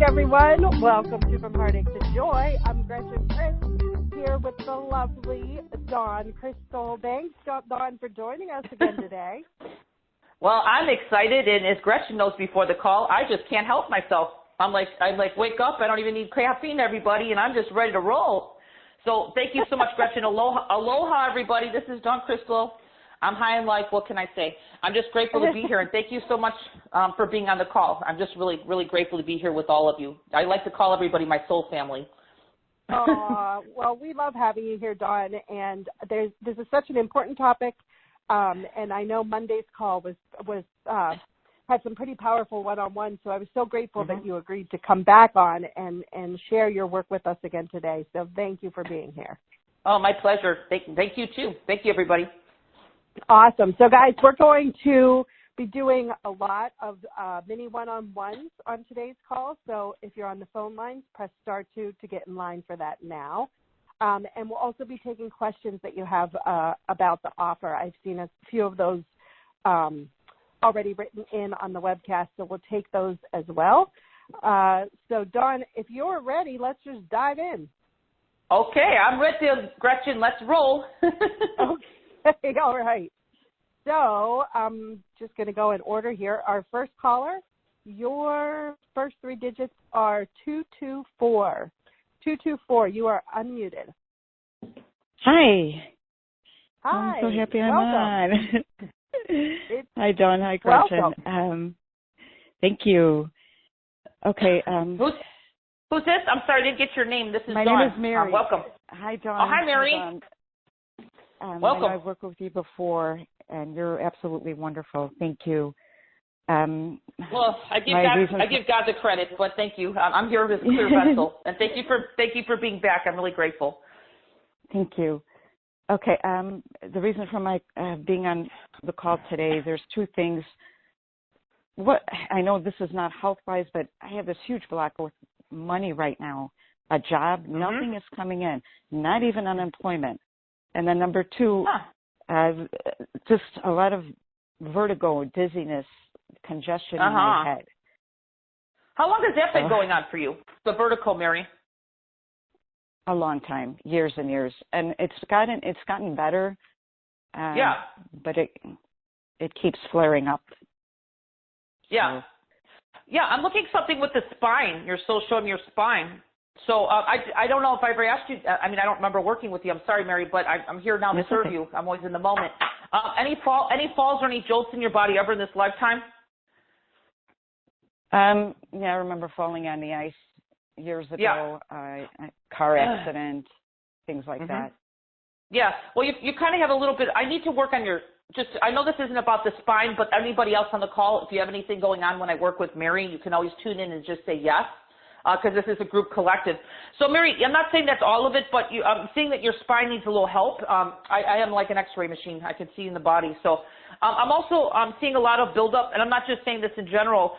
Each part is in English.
everyone. Welcome to From Heartache to Joy. I'm Gretchen Chris here with the lovely Dawn Crystal. Thanks, Dawn, for joining us again today. Well, I'm excited, and as Gretchen knows before the call, I just can't help myself. I'm like, wake up, I don't even need caffeine, everybody, and I'm just ready to roll. So thank you so much, Gretchen. Aloha, everybody. This is Dawn Crystal. I'm high in life. What can I say? I'm just grateful to be here, and thank you so much for being on the call. I'm just really, really grateful to be here with all of you. I like to call everybody my soul family. Well, we love having you here, Dawn, and this is such an important topic, and I know Monday's call had some pretty powerful one-on-ones, so I was so grateful that you agreed to come back on and share your work with us again today. So thank you for being here. Oh, my pleasure. Thank you, too. Thank you, everybody. Awesome. So, guys, we're going to be doing a lot of mini one-on-ones on today's call. So if you're on the phone lines, press star 2 to get in line for that now. And we'll also be taking questions that you have about the offer. I've seen a few of those already written in on the webcast, so we'll take those as well. So, Dawn, if you're ready, let's just dive in. Okay, I'm ready, Gretchen. Let's roll. Okay, all right. So I'm just going to go in order here. Our first caller, your first 3 digits are 224. 224, you are unmuted. Hi. Hi. I'm so happy I'm Welcome. on. Hi, Dawn. Hi, Gretchen. Welcome. Thank you. Okay. Who's this? I'm sorry, I didn't get your name. This is my Dawn. name is Mary. Welcome. Hi, Dawn. Oh, hi, Mary. Welcome. I know I've worked with you before, and you're absolutely wonderful. Thank you. Well, I give God the credit, but thank you. I'm here as a clear vessel, and thank you for being back. I'm really grateful. Thank you. Okay. The reason for my being on the call today, there's 2 things. What I know this is not health-wise, but I have this huge block with money right now. A job, nothing is coming in, not even unemployment. And then number 2, just a lot of vertigo, dizziness, congestion in my head. How long has that been going on for you, the vertigo, Mary? A long time, years and years. And it's gotten better. But it keeps flaring up. Yeah. So. Yeah, I'm looking something with the spine. You're still showing me your spine. So I don't know if I ever asked you. I mean, I don't remember working with you. I'm sorry, Mary, but I'm here now to serve you. I'm always in the moment. Any falls or any jolts in your body ever in this lifetime? Yeah, I remember falling on the ice years ago. Car accident, things like that. Yeah. Well, you kind of have a little bit. I need to work on your. I know this isn't about the spine, but anybody else on the call, if you have anything going on when I work with Mary, you can always tune in and just say yes. Because this is a group collective. So, Mary, I'm not saying that's all of it, but I'm seeing that your spine needs a little help. I am like an x-ray machine. I can see in the body. So I'm also seeing a lot of buildup, and I'm not just saying this in general.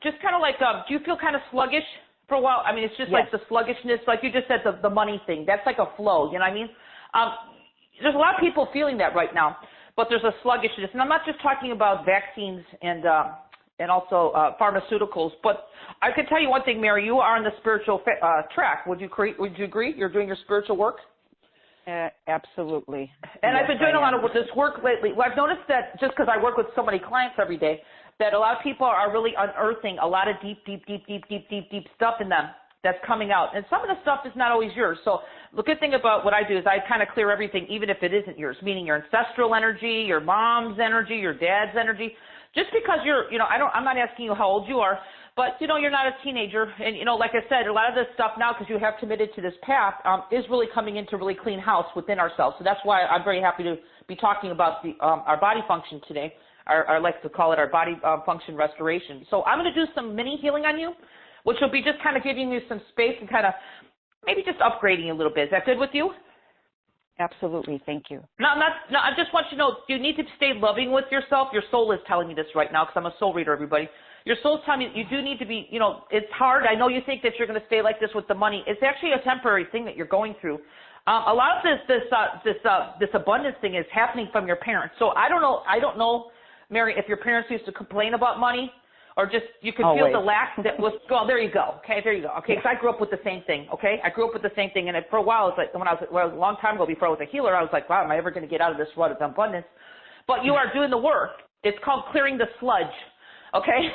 Just kind of like, do you feel kind of sluggish for a while? I mean, it's just like the sluggishness, like you just said, the money thing. That's like a flow, you know what I mean? There's a lot of people feeling that right now, but there's a sluggishness. And I'm not just talking about vaccines and also pharmaceuticals. But I can tell you one thing, Mary, you are on the spiritual track. Would you agree? You're doing your spiritual work? Absolutely. And I've been doing a lot of this work lately. Well, I've noticed that just because I work with so many clients every day, that a lot of people are really unearthing a lot of deep stuff in them that's coming out. And some of the stuff is not always yours. So the good thing about what I do is I kind of clear everything, even if it isn't yours, meaning your ancestral energy, your mom's energy, your dad's energy. Just because I'm not asking you how old you are, but, you're not a teenager. And, like I said, a lot of this stuff now, because you have committed to this path, is really coming into really clean house within ourselves. So that's why I'm very happy to be talking about our body function today. I like to call it our body function restoration. So I'm going to do some mini healing on you, which will be just kind of giving you some space and kind of maybe just upgrading you a little bit. Is that good with you? Absolutely. Thank you. No, I just want you to know, you need to stay loving with yourself. Your soul is telling me this right now because I'm a soul reader, everybody. Your soul's telling me you do need to be, it's hard. I know you think that you're going to stay like this with the money. It's actually a temporary thing that you're going through. A lot of this abundance thing is happening from your parents. So I don't know, Mary, if your parents used to complain about money or just you could feel Always. the lack that was. Well, there you go. Okay, there you go. Okay, because I grew up with the same thing. Okay, I grew up with the same thing, and for a while, it's like when I was a long time ago before I was a healer, I was like, wow, am I ever going to get out of this rut of abundance? But you are doing the work. It's called clearing the sludge. Okay,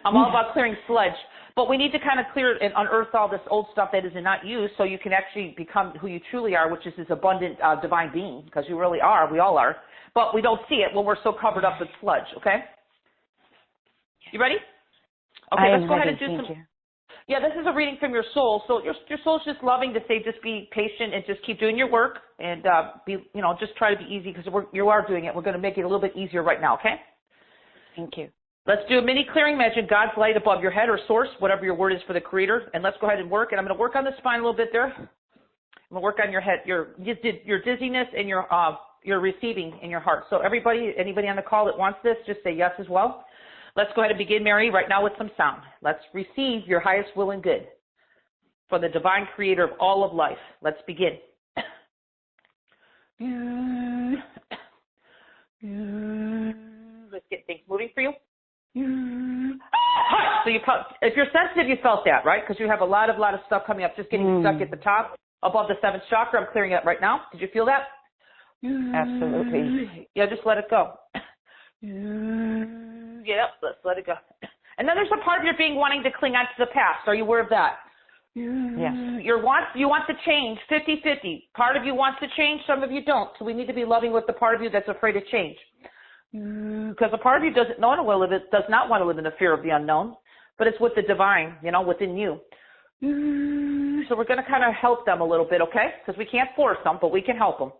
I'm all about clearing sludge. But we need to kind of clear and unearth all this old stuff that is not you, so you can actually become who you truly are, which is this abundant divine being, because you really are. We all are. But we don't see it when we're so covered up with sludge, okay? You ready? Okay, let's go ahead and do some. You. Yeah, this is a reading from your soul. So your soul's just loving to say, just be patient and just keep doing your work and just try to be easy because you are doing it. We're going to make it a little bit easier right now, okay? Thank you. Let's do a mini clearing magic, God's light above your head or source, whatever your word is for the creator. And let's go ahead and work. And I'm going to work on the spine a little bit there. I'm going to work on your head, your dizziness and your receiving in your heart. So anybody on the call that wants this, just say yes as well. Let's go ahead and begin, Mary, right now with some sound. Let's receive your highest will and good from the divine creator of all of life. Let's begin. Let's get things moving for you. So if you're sensitive, you felt that, right? Because you have a lot of stuff coming up, just getting stuck at the top above the 7th chakra. I'm clearing it right now. Did you feel that? Absolutely. Yeah, just let it go. Yep, let's let it go. And then there's a part of your being wanting to cling on to the past. Are you aware of that? Yes. You want to change 50-50. Part of you wants to change, some of you don't. So we need to be loving with the part of you that's afraid of change. Because a part of you does not want to live in the fear of the unknown, but it's with the divine, within you. So we're going to kind of help them a little bit, okay? Because we can't force them, but we can help them.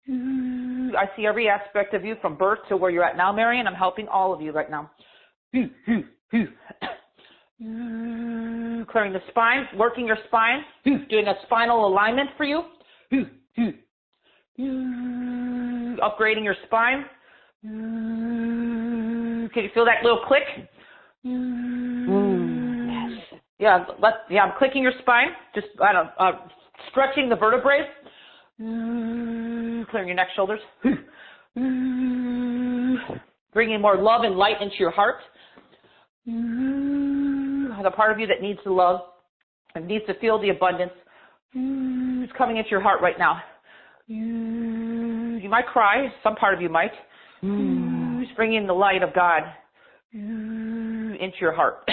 I see every aspect of you from birth to where you're at now, Mary, and I'm helping all of you right now. Clearing the spine, working your spine, doing a spinal alignment for you. Upgrading your spine. Can you feel that little click? Yes. Yeah, I'm clicking your spine, just stretching the vertebrae. Clearing your neck, shoulders. Bringing more love and light into your heart. The part of you that needs to love and needs to feel the abundance is coming into your heart right now. You might cry. Some part of you might. It's bringing the light of God into your heart.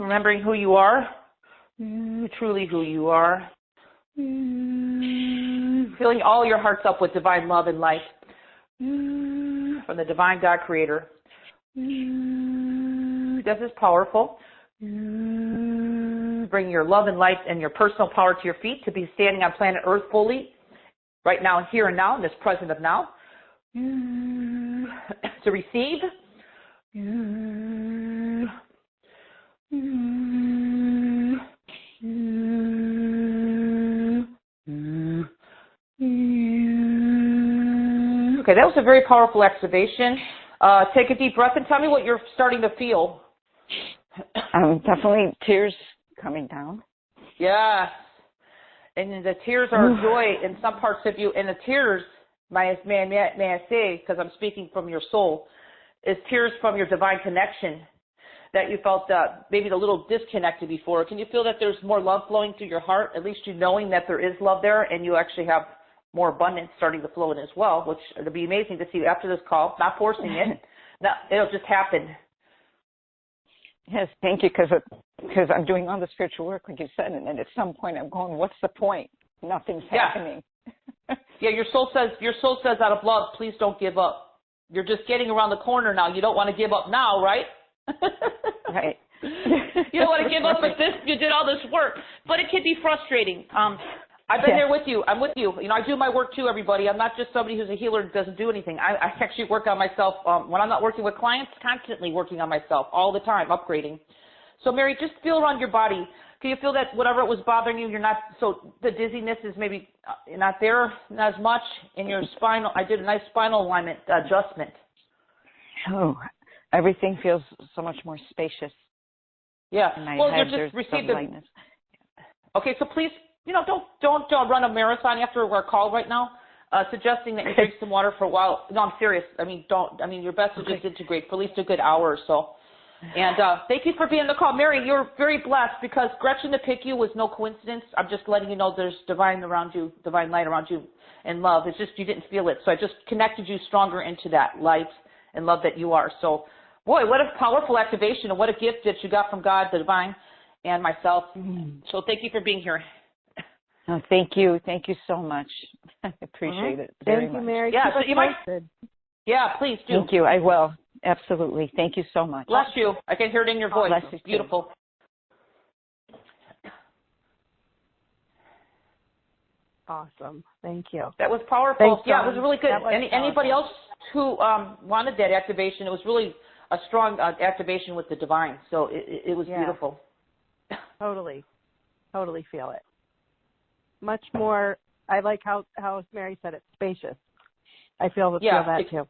Remembering who you are. Truly who you are. Filling all your hearts up with divine love and light from the divine God creator. This is powerful. Bring your love and light and your personal power to your feet to be standing on planet Earth fully right now, here and now, in this present of now. To receive. Okay, that was a very powerful activation. Take a deep breath and tell me what you're starting to feel. Definitely tears coming down. Yeah. And the tears are joy in some parts of you. And the tears, may I say, because I'm speaking from your soul, is tears from your divine connection that you felt maybe a little disconnected before. Can you feel that there's more love flowing through your heart, at least you knowing that there is love there, and you actually have more abundance starting to flow in as well, which it'll be amazing to see after this call, not forcing it. It'll just happen. Yes, thank you, because I'm doing all the spiritual work, like you said, and then at some point I'm going, what's the point? Nothing's happening. Yeah, your soul says out of love, please don't give up. You're just getting around the corner now. You don't want to give up now, right? Right. You don't want to give up at this. You did all this work, but it can be frustrating. I've been there with you. I'm with you. I do my work too, everybody. I'm not just somebody who's a healer and doesn't do anything. I actually work on myself when I'm not working with clients, constantly working on myself all the time, upgrading. So, Mary, just feel around your body. Can you feel that whatever was bothering you, you're not, so the dizziness is maybe not there as much in your spinal? I did a nice spinal alignment adjustment. Oh, everything feels so much more spacious. Yeah. Well, head, you just received the lightness. Okay, so please, don't run a marathon after our call right now. suggesting that you drink some water for a while. No, I'm serious. I mean, your best is just integrate for at least a good hour or so. And thank you for being on the call. Mary, you're very blessed because Gretchen to pick you was no coincidence. I'm just letting you know there's divine around you, divine light around you, and love. It's just you didn't feel it. So I just connected you stronger into that light and love that you are. So, boy, what a powerful activation and what a gift that you got from God, the divine, and myself. So thank you for being here. Oh, thank you. Thank you so much. I appreciate it very much. Thank you, Mary. Yeah, so you might. Yeah, please do. Thank you. I will. Absolutely. Thank you so much. Bless you. I can hear it in your voice. Bless you. It's beautiful. Awesome. Thank you. That was powerful. Thanks, yeah, it was really good. Anybody else who wanted that activation? It was really a strong activation with the divine. So it was beautiful. Totally feel it. Much more. I like how Mary said it. Spacious. I feel that too.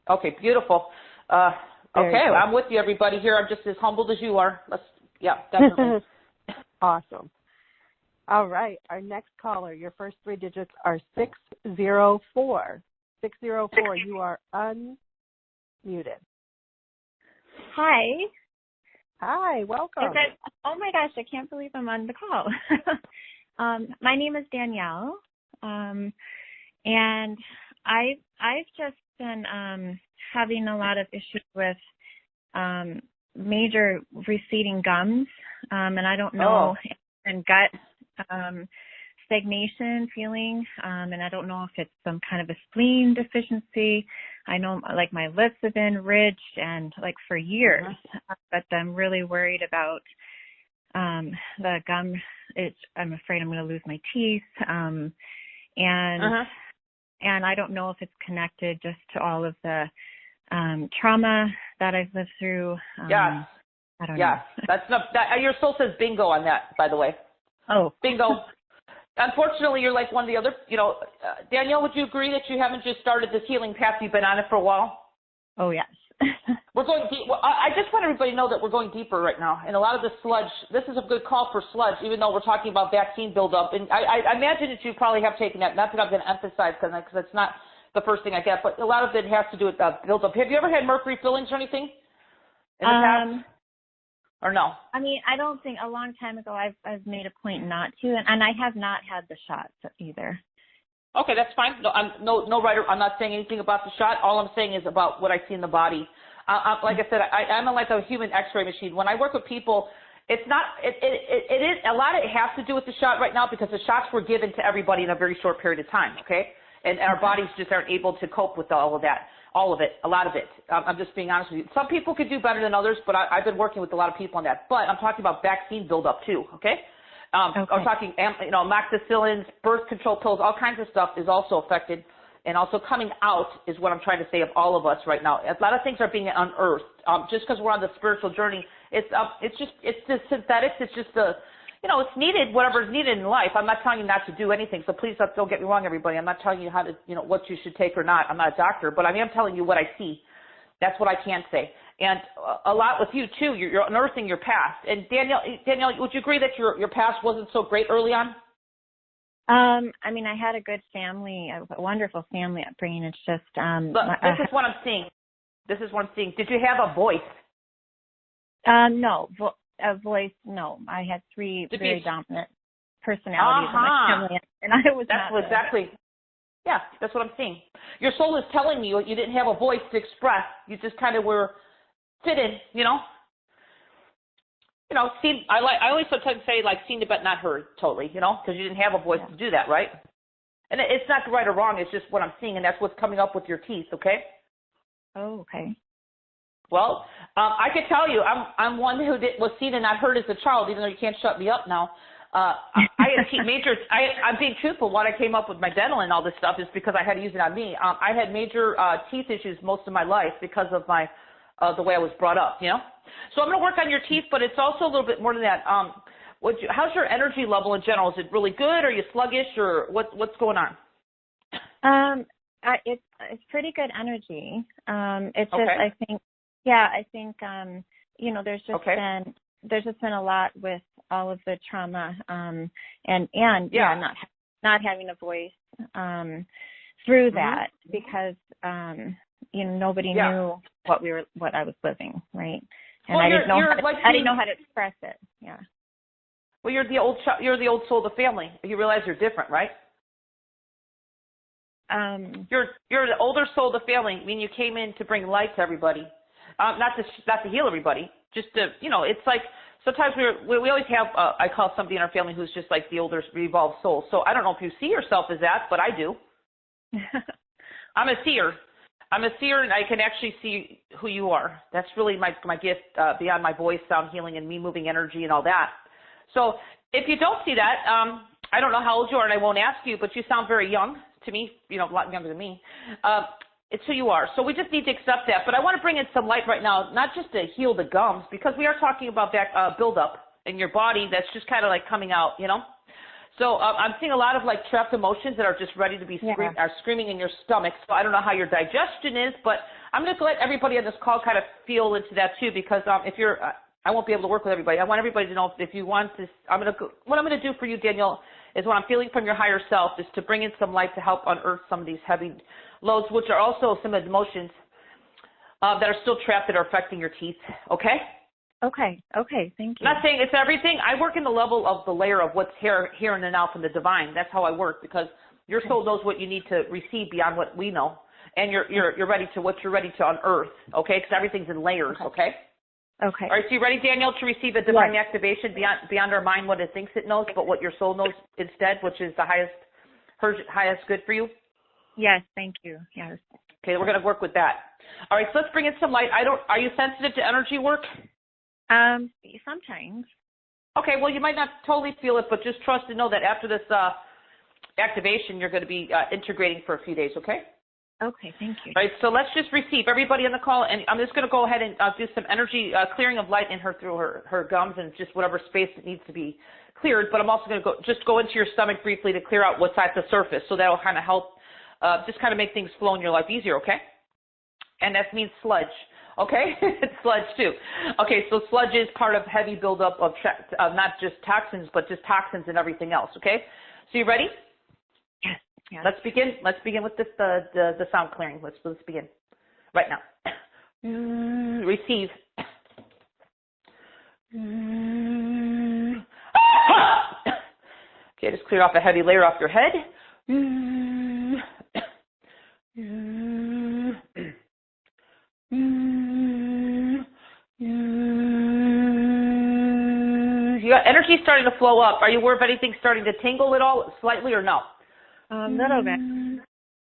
Okay, beautiful. Okay, I'm with you, everybody here. I'm just as humbled as you are. Definitely. Awesome. All right, our next caller, your first three digits are 604. 604, you are unmuted. Hi. Hi, welcome. Oh my gosh, I can't believe I'm on the call. My name is Danielle, and I've just been having a lot of issues with major receding gums, and I don't know, and gut stagnation feeling, and I don't know if it's some kind of a spleen deficiency. I know, like, my lips have been ridged and like for years, but I'm really worried about the gum. I'm afraid I'm going to lose my teeth, and I don't know if it's connected just to all of the trauma that I've lived through. I don't know. That's not, your soul says bingo on that, by the way. Oh, bingo. Unfortunately, you're like one of the other, Danielle, would you agree that you haven't just started this healing path? You've been on it for a while? Oh, yes. We're going deep. Well, I just want everybody to know that we're going deeper right now. And a lot of the sludge, this is a good call for sludge, even though we're talking about vaccine buildup. And I imagine that you probably have taken that. Not that I'm going to emphasize because it's not the first thing I get, but a lot of it has to do with buildup. Have you ever had mercury fillings or anything in the past? Or no? I mean, I don't think a long time ago I've made a point not to, and I have not had the shots either. Okay, that's fine. No, I'm not saying anything about the shot. All I'm saying is about what I see in the body. Like I said, I'm like a human X-ray machine. When I work with people, it's not. It is a lot. It has to do with the shot right now because the shots were given to everybody in a very short period of time. Okay, and our bodies just aren't able to cope with all of that. All of it, a lot of it. I'm just being honest with you. Some people could do better than others, but I've been working with a lot of people on that. But I'm talking about vaccine buildup too. Okay. I'm talking, amoxicillins, birth control pills, all kinds of stuff is also affected, and also coming out is what I'm trying to say of all of us right now. A lot of things are being unearthed. Just because we're on the spiritual journey, it's the synthetics. It's just it's needed, whatever is needed in life. I'm not telling you not to do anything, so please don't get me wrong, everybody. I'm not telling you how to, what you should take or not. I'm not a doctor, but I am telling you what I see. That's what I can say. And a lot with you, too. You're unearthing your past. And Danielle, would you agree that your past wasn't so great early on? I mean, I had a good family, a wonderful family upbringing. It's just... this is what I'm seeing. Did you have a voice? No. A voice, no. I had three very dominant personalities in my family, and I was not... Exactly. Yeah, that's what I'm seeing. Your soul is telling you you didn't have a voice to express. You just kind of were fitted, I always sometimes say, like, seen but not heard, totally, because you didn't have a voice to do that, right? And it's not right or wrong. It's just what I'm seeing, and that's what's coming up with your teeth, okay? Oh, okay. Well, I could tell you, I'm one who was seen and not heard as a child, even though you can't shut me up now. I had I'm being truthful. When I came up with my dental and all this stuff is because I had to use it on me. I had major teeth issues most of my life because of my the way I was brought up, So I'm going to work on your teeth, but it's also a little bit more than that. How's your energy level in general? Is it really good? Are you sluggish, or what's going on? It's pretty good energy. It's just I think there's just been a lot with all of the trauma, and not having a voice, through that because nobody Yeah. knew what I was living, right? And Well, I didn't know I didn't you- know how to express it. Yeah. Well, you're the old soul of the family. You realize you're different, right? You're the older soul of the family. I mean, you came in to bring light to everybody, not to heal everybody. Just to, it's like sometimes we always have. I call somebody in our family who's just like the older evolved soul. So I don't know if you see yourself as that, but I do. I'm a seer. And I can actually see who you are. That's really my gift beyond my voice, sound healing, and me moving energy and all that. So if you don't see that, I don't know how old you are, and I won't ask you, but you sound very young to me, a lot younger than me. It's who you are. So we just need to accept that. But I want to bring in some light right now, not just to heal the gums, because we are talking about buildup in your body that's just kind of like coming out, So I'm seeing a lot of like trapped emotions that are just ready to be screaming in your stomach. So I don't know how your digestion is, but I'm going to let everybody on this call kind of feel into that too, because if you're, I won't be able to work with everybody. I want everybody to know if you want to. What I'm going to do for you, Danielle, is what I'm feeling from your higher self is to bring in some light to help unearth some of these heavy loads, which are also some emotions that are still trapped that are affecting your teeth. Okay. Okay, thank you. I'm not saying it's everything. I work in the level of the layer of what's here in and out from the divine. That's how I work, because your soul knows what you need to receive beyond what we know, and you're ready to what you're ready to unearth. Okay, because everything's in layers. Okay. Okay. All right. So you ready, Danielle, to receive a divine activation beyond our mind, what it thinks it knows, but what your soul knows instead, which is the highest good for you? Yes. Thank you. Yes. Okay, we're going to work with that. All right. So let's bring in some light. Are you sensitive to energy work? Sometimes. Okay, well, you might not totally feel it, but just trust and know that after this activation, you're going to be integrating for a few days, okay? Okay, thank you. All right, so let's just receive everybody on the call, and I'm just going to go ahead and do some energy clearing of light in her through her gums and just whatever space that needs to be cleared, but I'm also going to go into your stomach briefly to clear out what's at the surface, so that will kind of help just kind of make things flow in your life easier, okay? And that means sludge. Okay, it's sludge too. Okay, so sludge is part of heavy buildup of not just toxins, but just toxins and everything else. Okay, so you ready? Yes. Yes. Let's begin. Let's begin with this the sound clearing. Let's begin right now. Receive. Okay, just clear off a heavy layer off your head. You got energy starting to flow up. Are you aware of anything starting to tingle at all, slightly, or no? Little bit.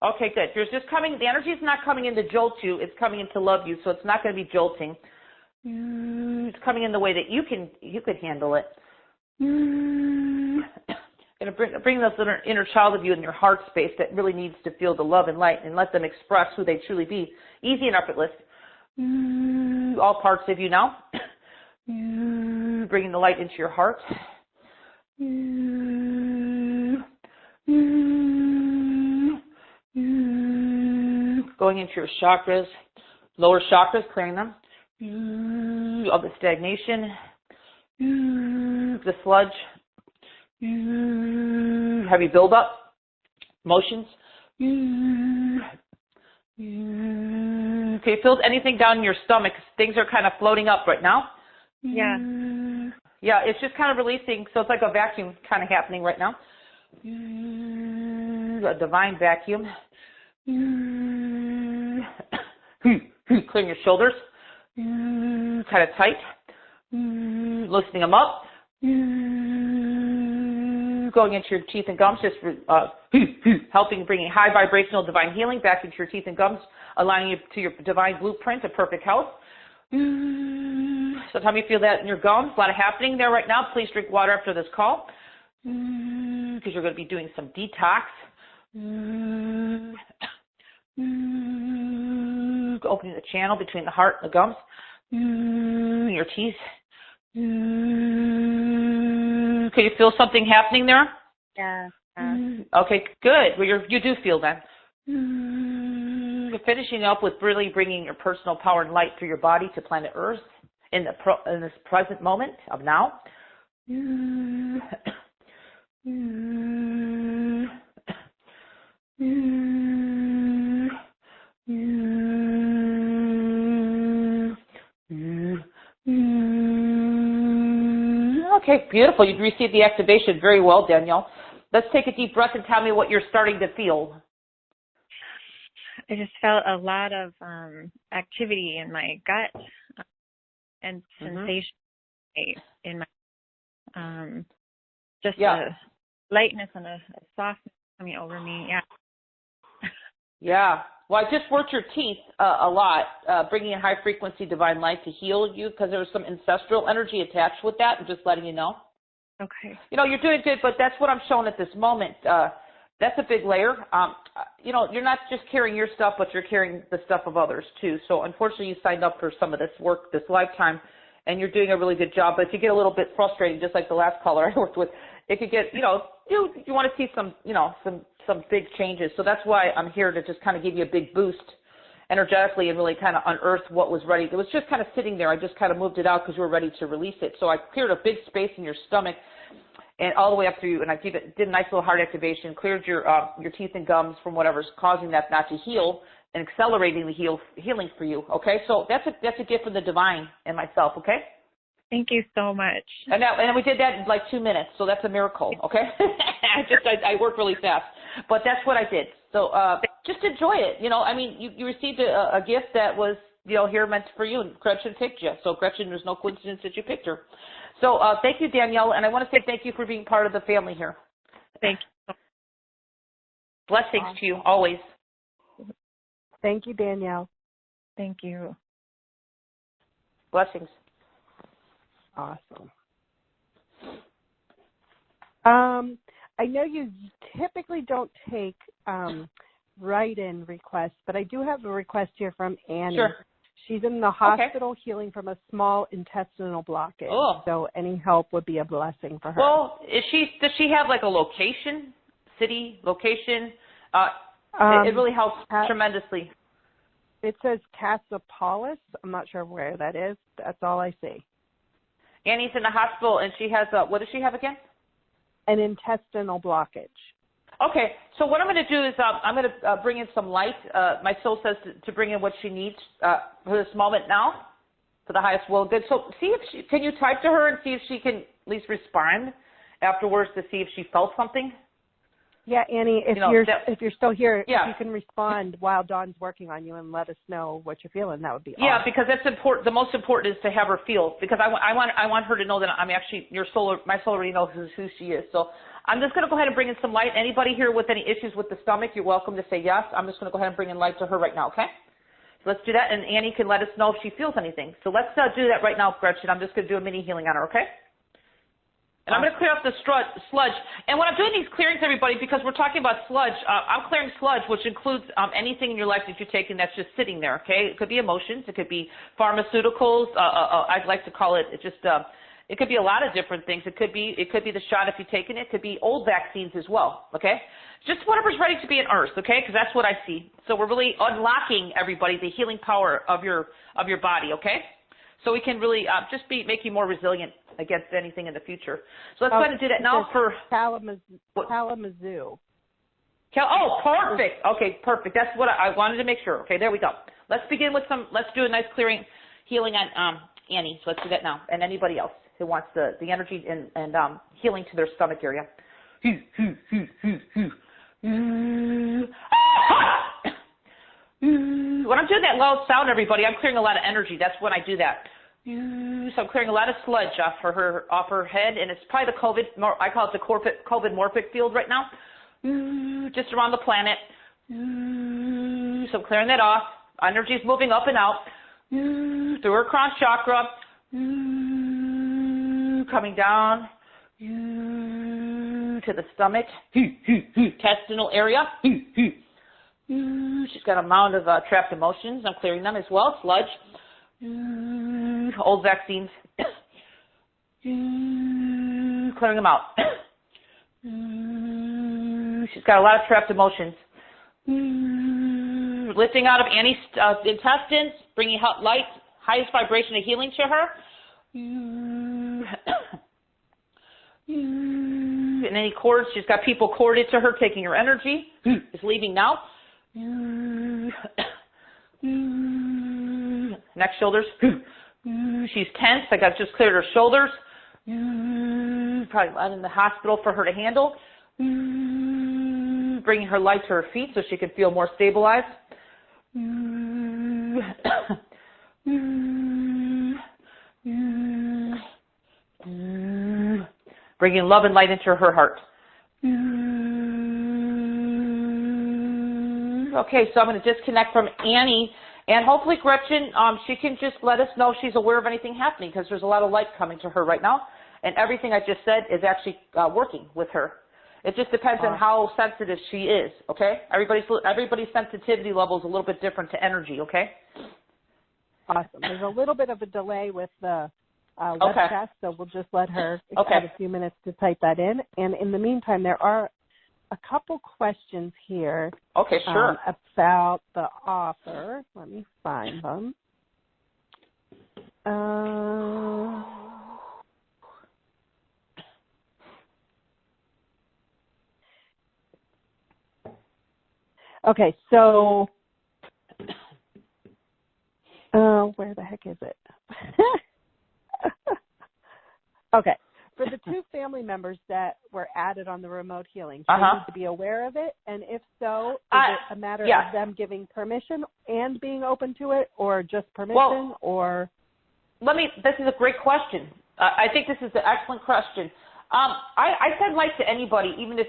Okay, good. There's just coming. The energy is not coming in to jolt you. It's coming in to love you. So it's not going to be jolting. It's coming in the way that you could handle it. Going to bring this inner child of you in your heart space that really needs to feel the love and light, and let them express who they truly be. Easy and effortless. All parts of you now. Bringing the light into your heart. Going into your chakras, lower chakras, clearing them. All the stagnation, the sludge, heavy buildup, emotions. Okay, feel anything down in your stomach? Things are kind of floating up right now. Yeah. Yeah, it's just kind of releasing, so it's like a vacuum kind of happening right now. A divine vacuum. Clearing your shoulders. Kind of tight. Loosening them up. Going into your teeth and gums, just helping bringing high vibrational divine healing back into your teeth and gums, aligning you to your divine blueprint of perfect health. Sometimes you feel that in your gums, a lot of happening there right now. Please drink water after this call, because you're going to be doing some detox. Opening the channel between the heart and the gums, your teeth. Can you feel something happening there? Yeah. Okay, good. Well, you do feel that. You're finishing up with really bringing your personal power and light through your body to planet Earth in this present moment of now. Okay, beautiful. You've received the activation very well, Danielle. Let's take a deep breath and tell me what you're starting to feel. I just felt a lot of activity in my gut and sensation in my just a lightness and a softness coming over me. Yeah. Yeah. Well, I just worked your teeth a lot, bringing in high frequency divine light to heal you because there was some ancestral energy attached with that. I'm just letting you know. Okay. You know, you're doing good, but that's what I'm showing at this moment. That's a big layer. You know, you're not just carrying your stuff, but you're carrying the stuff of others too. So unfortunately, you signed up for some of this work this lifetime, and you're doing a really good job. But if you get a little bit frustrating, just like the last caller I worked with, it could get, you know, you want to see some, you know, some big changes. So that's why I'm here to just kind of give you a big boost energetically and really kind of unearth what was ready. It was just kind of sitting there. I just kind of moved it out because you were ready to release it. So I cleared a big space in your stomach and all the way up through, and I did a nice little heart activation, cleared your teeth and gums from whatever's causing that not to heal and accelerating the healing for you. Okay, so that's a gift from the divine and myself. Okay. Thank you so much. And we did that in like 2 minutes, so that's a miracle. Okay. I work really fast, but that's what I did. So just enjoy it. You know, I mean, you received a gift that was, you know, here meant for you, and Gretchen picked you. So Gretchen, there's no coincidence that you picked her. So thank you, Danielle, and I want to say thank you for being part of the family here. Thank you. Blessings to you always. Thank you, Danielle. Thank you. Blessings. Awesome. I know you typically don't take write-in requests, but I do have a request here from Annie. Sure. She's in the hospital healing from a small intestinal blockage. Oh. So any help would be a blessing for her. Well, does she have like a location, city, location? It really helps tremendously. It says Cassopolis. I'm not sure where that is. That's all I see. Annie's in the hospital, and she has what does she have again? An intestinal blockage. Okay, so what I'm going to do is I'm going to bring in some light. My soul says to bring in what she needs for this moment now, for the highest will and good. So see if can you type to her and see if she can at least respond afterwards to see if she felt something? Yeah, Annie, if you're still here, if you can respond while Dawn's working on you and let us know what you're feeling, that would be awesome. Yeah, because that's important. The most important is to have her feel, because I want her to know that I'm actually my soul already knows who she is. So I'm just going to go ahead and bring in some light. Anybody here with any issues with the stomach, you're welcome to say yes. I'm just going to go ahead and bring in light to her right now, okay? So let's do that, and Annie can let us know if she feels anything. So let's do that right now, Gretchen. I'm just going to do a mini healing on her, okay? And I'm going to clear up the sludge. And when I'm doing these clearings, everybody, because we're talking about sludge, I'm clearing sludge, which includes anything in your life that you're taking that's just sitting there, okay? It could be emotions. It could be pharmaceuticals. I'd like to call it just, it could be a lot of different things. It could be the shot if you're taking it. It could be old vaccines as well, okay? Just whatever's ready to be unearthed, okay? Because that's what I see. So we're really unlocking, everybody, the healing power of your body, okay? So we can really make you more resilient against anything in the future. So let's go ahead and do that now for Kalamazoo. Oh, perfect. Okay, perfect. That's what I wanted to make sure. Okay, there we go. Let's begin with let's do a nice clearing, healing on Annie. So let's do that now. And anybody else who wants the energy and healing to their stomach area. When I'm doing that loud sound, everybody, I'm clearing a lot of energy. That's when I do that. So I'm clearing a lot of sludge off her head, and it's probably the COVID, I call it the COVID morphic field right now, just around the planet. So I'm clearing that off. Energy's moving up and out through her crown chakra, coming down to the stomach, intestinal area. She's got a mound of trapped emotions. I'm clearing them as well. Sludge. Old vaccines. Clearing them out. She's got a lot of trapped emotions. Lifting out of Annie's intestines, bringing light, highest vibration of healing to her. And any cords, she's got people corded to her, taking her energy. is leaving now. Next, shoulders. She's tense. I got just cleared her shoulders. Probably not in the hospital for her to handle. Bringing her light to her feet so she can feel more stabilized. Bringing love and light into her heart. Okay, so I'm going to disconnect from Annie, and hopefully Gretchen, she can just let us know if she's aware of anything happening, because there's a lot of light coming to her right now, and everything I just said is actually working with her. It just depends on how sensitive she is, okay? Everybody's sensitivity level is a little bit different to energy, okay? Awesome. There's a little bit of a delay with the webcast, so we'll just let her have a few minutes to type that in. And in the meantime, there are a couple questions here about the author. Let me find them. Okay, so where the heck is it? Okay, for the two family members that were added on the remote healing, do they need to be aware of it? And if so, is it a matter of them giving permission and being open to it, or just permission, or? This is a great question. I think this is an excellent question. I send light to anybody, even if,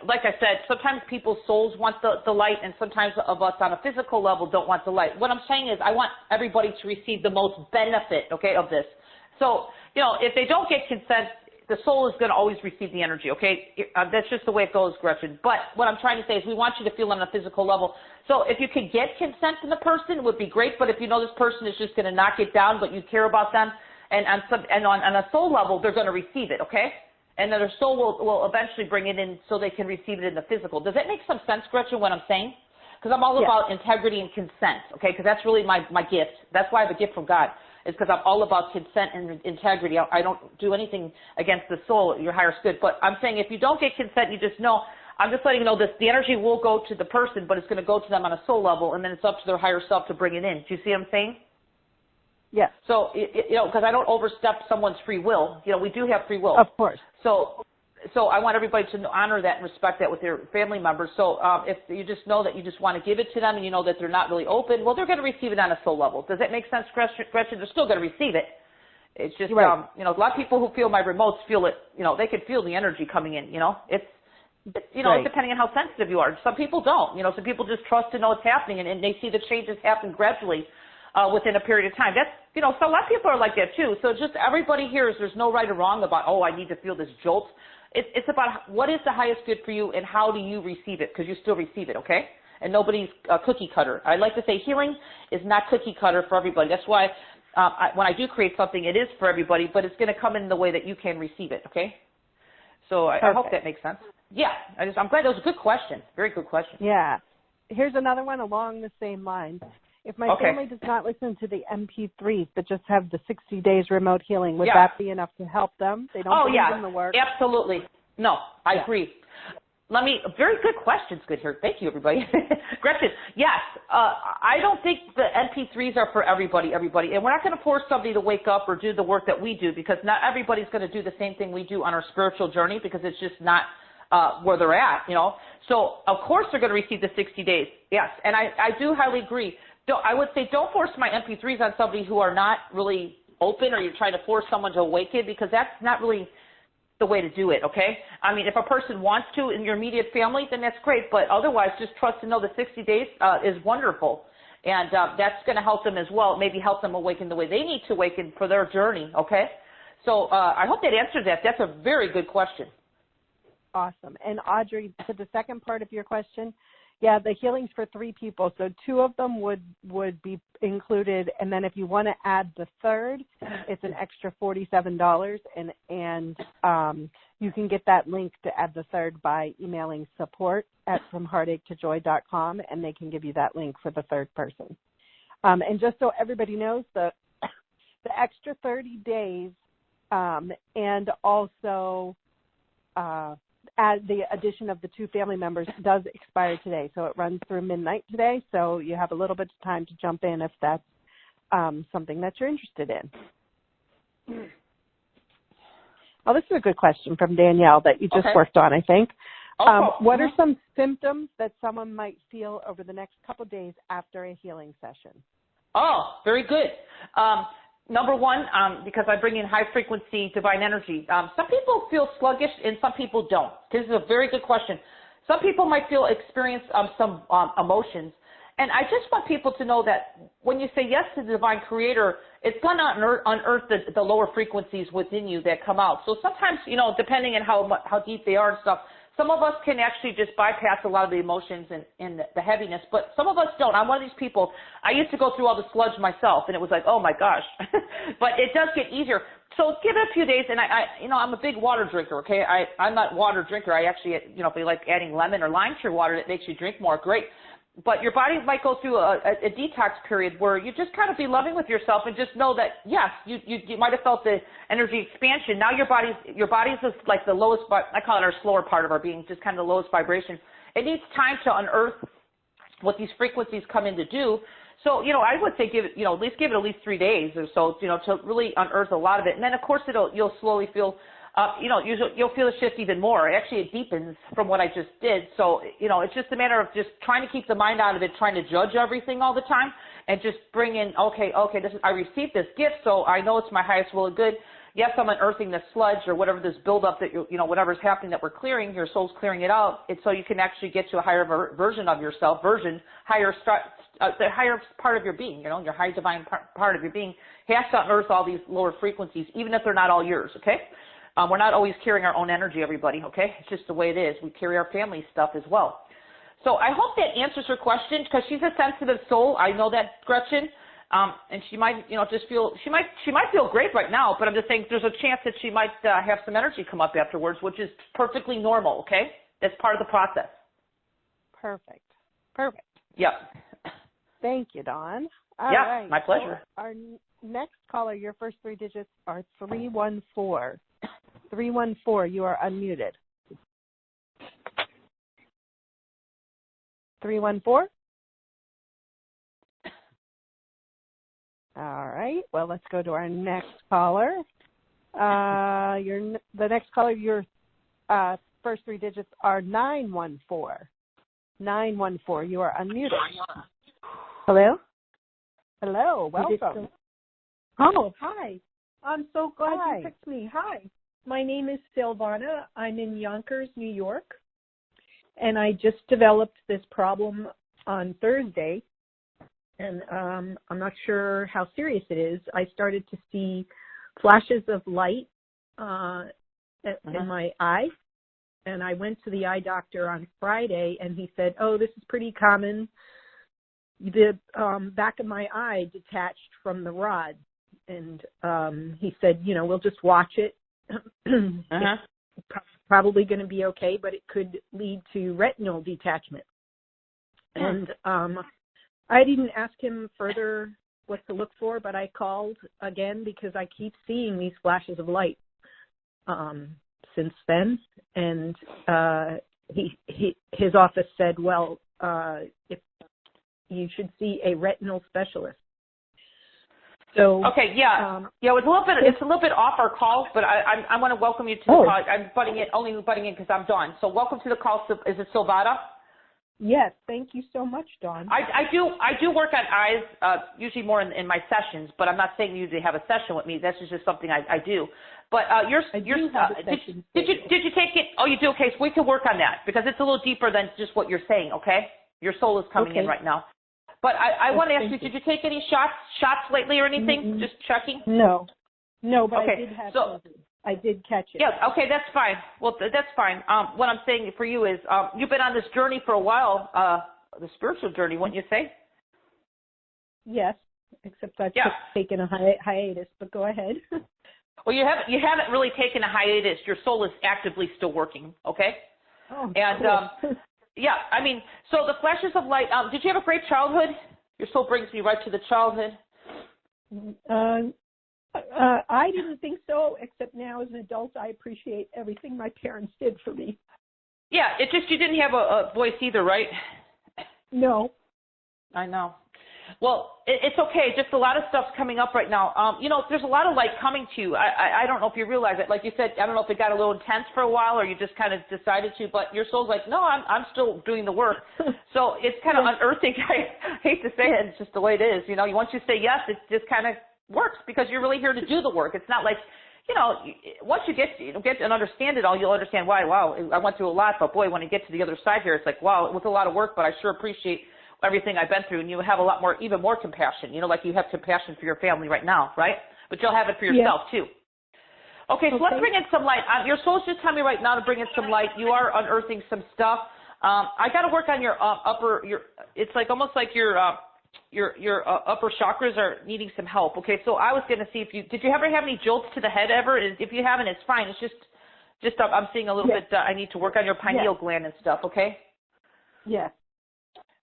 like I said, sometimes people's souls want the light, and sometimes of us on a physical level don't want the light. What I'm saying is I want everybody to receive the most benefit, of this. So, if they don't get consent, the soul is going to always receive the energy, okay? That's just the way it goes, Gretchen. But what I'm trying to say is we want you to feel on a physical level. So if you could get consent from the person, it would be great. But if you know this person is just going to knock it down, but you care about them, and on a soul level, they're going to receive it, okay? And then their soul will eventually bring it in so they can receive it in the physical. Does that make some sense, Gretchen, what I'm saying? Because I'm all about integrity and consent, okay? Because that's really my gift. That's why I have a gift from God. Is because I'm all about consent and integrity. I don't do anything against the soul, your highest good. But I'm saying if you don't get consent, you just know, I'm just letting you know this, the energy will go to the person, but it's going to go to them on a soul level, and then it's up to their higher self to bring it in. Do you see what I'm saying? Yes. So, because I don't overstep someone's free will. We do have free will. Of course. So I want everybody to honor that and respect that with their family members. So if you just know that you just want to give it to them and you know that they're not really open, well, they're going to receive it on a soul level. Does that make sense, Gretchen? They're still going to receive it. It's just, a lot of people who feel my remotes feel it, they can feel the energy coming in, It's depending on how sensitive you are. Some people don't, some people just trust to know what's happening and they see the changes happen gradually within a period of time. That's, so a lot of people are like that too. So just everybody here there's no right or wrong about, I need to feel this jolt. It's about what is the highest good for you and how do you receive it, because you still receive it, okay? And nobody's a cookie cutter. I like to say healing is not cookie cutter for everybody. That's why when I do create something, it is for everybody, but it's going to come in the way that you can receive it, okay? So I hope that makes sense. Yeah, I'm glad that was a good question. Very good question. Yeah. Here's another one along the same lines. If my family does not listen to the MP3s but just have the 60 days remote healing, would that be enough to help them? They don't believe in the work. Absolutely. No, I agree. Very good questions. Good here. Thank you, everybody. Gretchen, yes. I don't think the MP3s are for everybody, and we're not going to force somebody to wake up or do the work that we do, because not everybody's going to do the same thing we do on our spiritual journey, because it's just not where they're at, So, of course, they're going to receive the 60 days. Yes, and I do highly agree. I would say don't force my MP3s on somebody who are not really open, or you're trying to force someone to awaken, because that's not really the way to do it, okay? If a person wants to in your immediate family, then that's great, but otherwise just trust to know the 60 days is wonderful, and that's going to help them as well, maybe help them awaken the way they need to awaken for their journey, okay? So I hope that answers that. That's a very good question. Awesome. And Audrey, to the second part of your question, the healing's for 3 people, so 2 of them would be included, and then if you want to add the third, it's an extra $47, and you can get that link to add the third by emailing support@fromheartachetojoy.com, and they can give you that link for the third person. And just so everybody knows, the extra 30 days and also the addition of the 2 family members does expire today. So it runs through midnight today. So you have a little bit of time to jump in if that's something that you're interested in. Oh, this is a good question from Danielle that you just worked on, I think. What are some symptoms that someone might feel over the next couple of days after a healing session? Oh, very good. Number one, because I bring in high frequency divine energy, some people feel sluggish and some people don't. This is a very good question. Some people might experience some emotions. And I just want people to know that when you say yes to the divine creator, it's going to unearth the lower frequencies within you that come out. So sometimes, depending on how deep they are and stuff, some of us can actually just bypass a lot of the emotions and the heaviness, but some of us don't. I'm one of these people. I used to go through all the sludge myself, and it was like, oh my gosh. But it does get easier. So give it a few days, and I'm a big water drinker, okay? I'm not a water drinker. I actually, if you like adding lemon or lime to your water, that makes you drink more, great. But your body might go through a detox period where you just kind of be loving with yourself and just know that, yes, you might have felt the energy expansion. Now your body's just like the lowest, I call it our slower part of our being, just kind of the lowest vibration. It needs time to unearth what these frequencies come in to do. So, I would say at least give it at least 3 days or so, to really unearth a lot of it. And then, of course, you'll slowly feel you'll feel the shift even more. Actually, it deepens from what I just did. So, it's just a matter of just trying to keep the mind out of it, trying to judge everything all the time, and just bring in, okay, I received this gift, so I know it's my highest will and good. Yes, I'm unearthing the sludge or whatever this buildup that whatever's happening that we're clearing, your soul's clearing it out. It's so you can actually get to a higher version of yourself, the higher part of your being, your high divine part of your being has to unearth all these lower frequencies, even if they're not all yours, okay? We're not always carrying our own energy, everybody, okay? It's just the way it is. We carry our family stuff as well. So I hope that answers her question, because she's a sensitive soul. I know that, Gretchen. And she might, just feel, she might feel great right now, but I'm just saying there's a chance that she might have some energy come up afterwards, which is perfectly normal, okay? That's part of the process. Perfect. Yep. Thank you, Dawn. All yeah, right. My pleasure. So our next caller, your first 3 digits are 314. 314, you are unmuted. 314? All right. Well, let's go to our next caller. The next caller, your first 3 digits are 914. 914, you are unmuted. Hello? Hello, welcome. Oh, hi. I'm so glad Hi. you picked me. Hi. My name is Silvana. I'm in Yonkers, New York. And I just developed this problem on Thursday. And I'm not sure how serious it is. I started to see flashes of light in my eye. And I went to the eye doctor on Friday, and he said, oh, this is pretty common. The back of my eye detached from the rod. And he said, we'll just watch it. It's probably going to be okay, but it could lead to retinal detachment. And I didn't ask him further what to look for, but I called again because I keep seeing these flashes of light since then. And his office said, well, if you should see a retinal specialist. So okay, yeah, yeah. It's a little bit off our call, but I want to welcome you to the call. I'm only butting in because I'm Dawn. So welcome to the call. Is it Silvana? Yes, thank you so much, Dawn. I do work on eyes, usually more in my sessions, but I'm not saying you usually have a session with me. This is just something I do. But did you take it? Oh, you do. Okay, so we can work on that because it's a little deeper than just what you're saying. Okay, your soul is coming in right now. But I want to ask you, did you take any shots lately or anything? Mm-hmm. Just checking? No, but okay. I did have surgery. I did catch it. Yeah, okay, that's fine. Well, that's fine. What I'm saying for you is you've been on this journey for a while, the spiritual journey, wouldn't you say? Yes, except I've taken a hiatus, but go ahead. Well, you haven't really taken a hiatus. Your soul is actively still working, okay? Oh, and cool. Yeah, I mean, so the flashes of light, did you have a great childhood? Your soul brings me right to the childhood. I didn't think so, except now as an adult, I appreciate everything my parents did for me. Yeah, it just, you didn't have a voice either, right? No. I know. Well, it's okay. Just a lot of stuff's coming up right now. There's a lot of light coming to you. I don't know if you realize it. Like you said, I don't know if it got a little intense for a while or you just kind of decided to, but your soul's like, no, I'm still doing the work. So it's kind of unearthing. I hate to say it. It's just the way it is. Once you say yes, it just kind of works because you're really here to do the work. It's not like, once you get and understand it all, you'll understand why. Wow, I went through a lot, but boy, when you get to the other side here, it's like, wow, it was a lot of work, but I sure appreciate everything I've been through, and you have a lot more, even more compassion. Like you have compassion for your family right now, right? But you'll have it for yourself too. Okay, so let's bring in some light. Your soul's just telling me right now to bring in some light. You are unearthing some stuff. I got to work on your it's like almost like your upper chakras are needing some help. Okay, so I was going to see did you ever have any jolts to the head ever? If you haven't, it's fine. It's just I'm seeing a little bit, I need to work on your pineal gland and stuff, okay? Yes.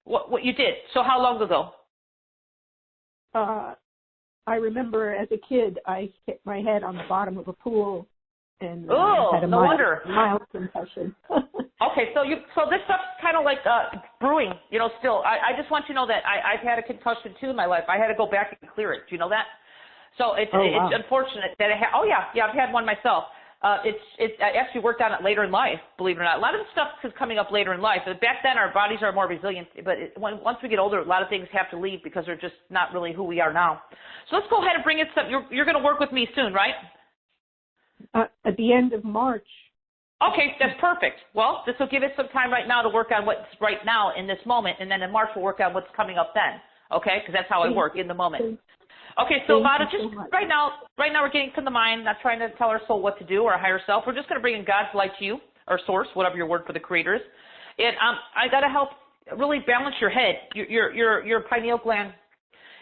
What you did. So how long ago? I remember as a kid, I hit my head on the bottom of a pool and had a mild concussion. Okay, so this stuff's kind of like brewing, still. I just want you to know that I've had a concussion too in my life. I had to go back and clear it. Do you know that? So it's unfortunate that I've had one myself. I actually worked on it later in life, believe it or not. A lot of the stuff is coming up later in life. Back then, our bodies are more resilient, but once we get older, a lot of things have to leave because they're just not really who we are now. So let's go ahead and bring in some. You're going to work with me soon, right? At the end of March. Okay, that's perfect. Well, this will give us some time right now to work on what's right now in this moment, and then in March we'll work on what's coming up then. Okay, because that's how I work in the moment. Okay, so Vada, just right now we're getting from the mind, not trying to tell our soul what to do or our higher self. We're just going to bring in God's light to you, or source, whatever your word for the creator is. And I got to help really balance your head. Your pineal gland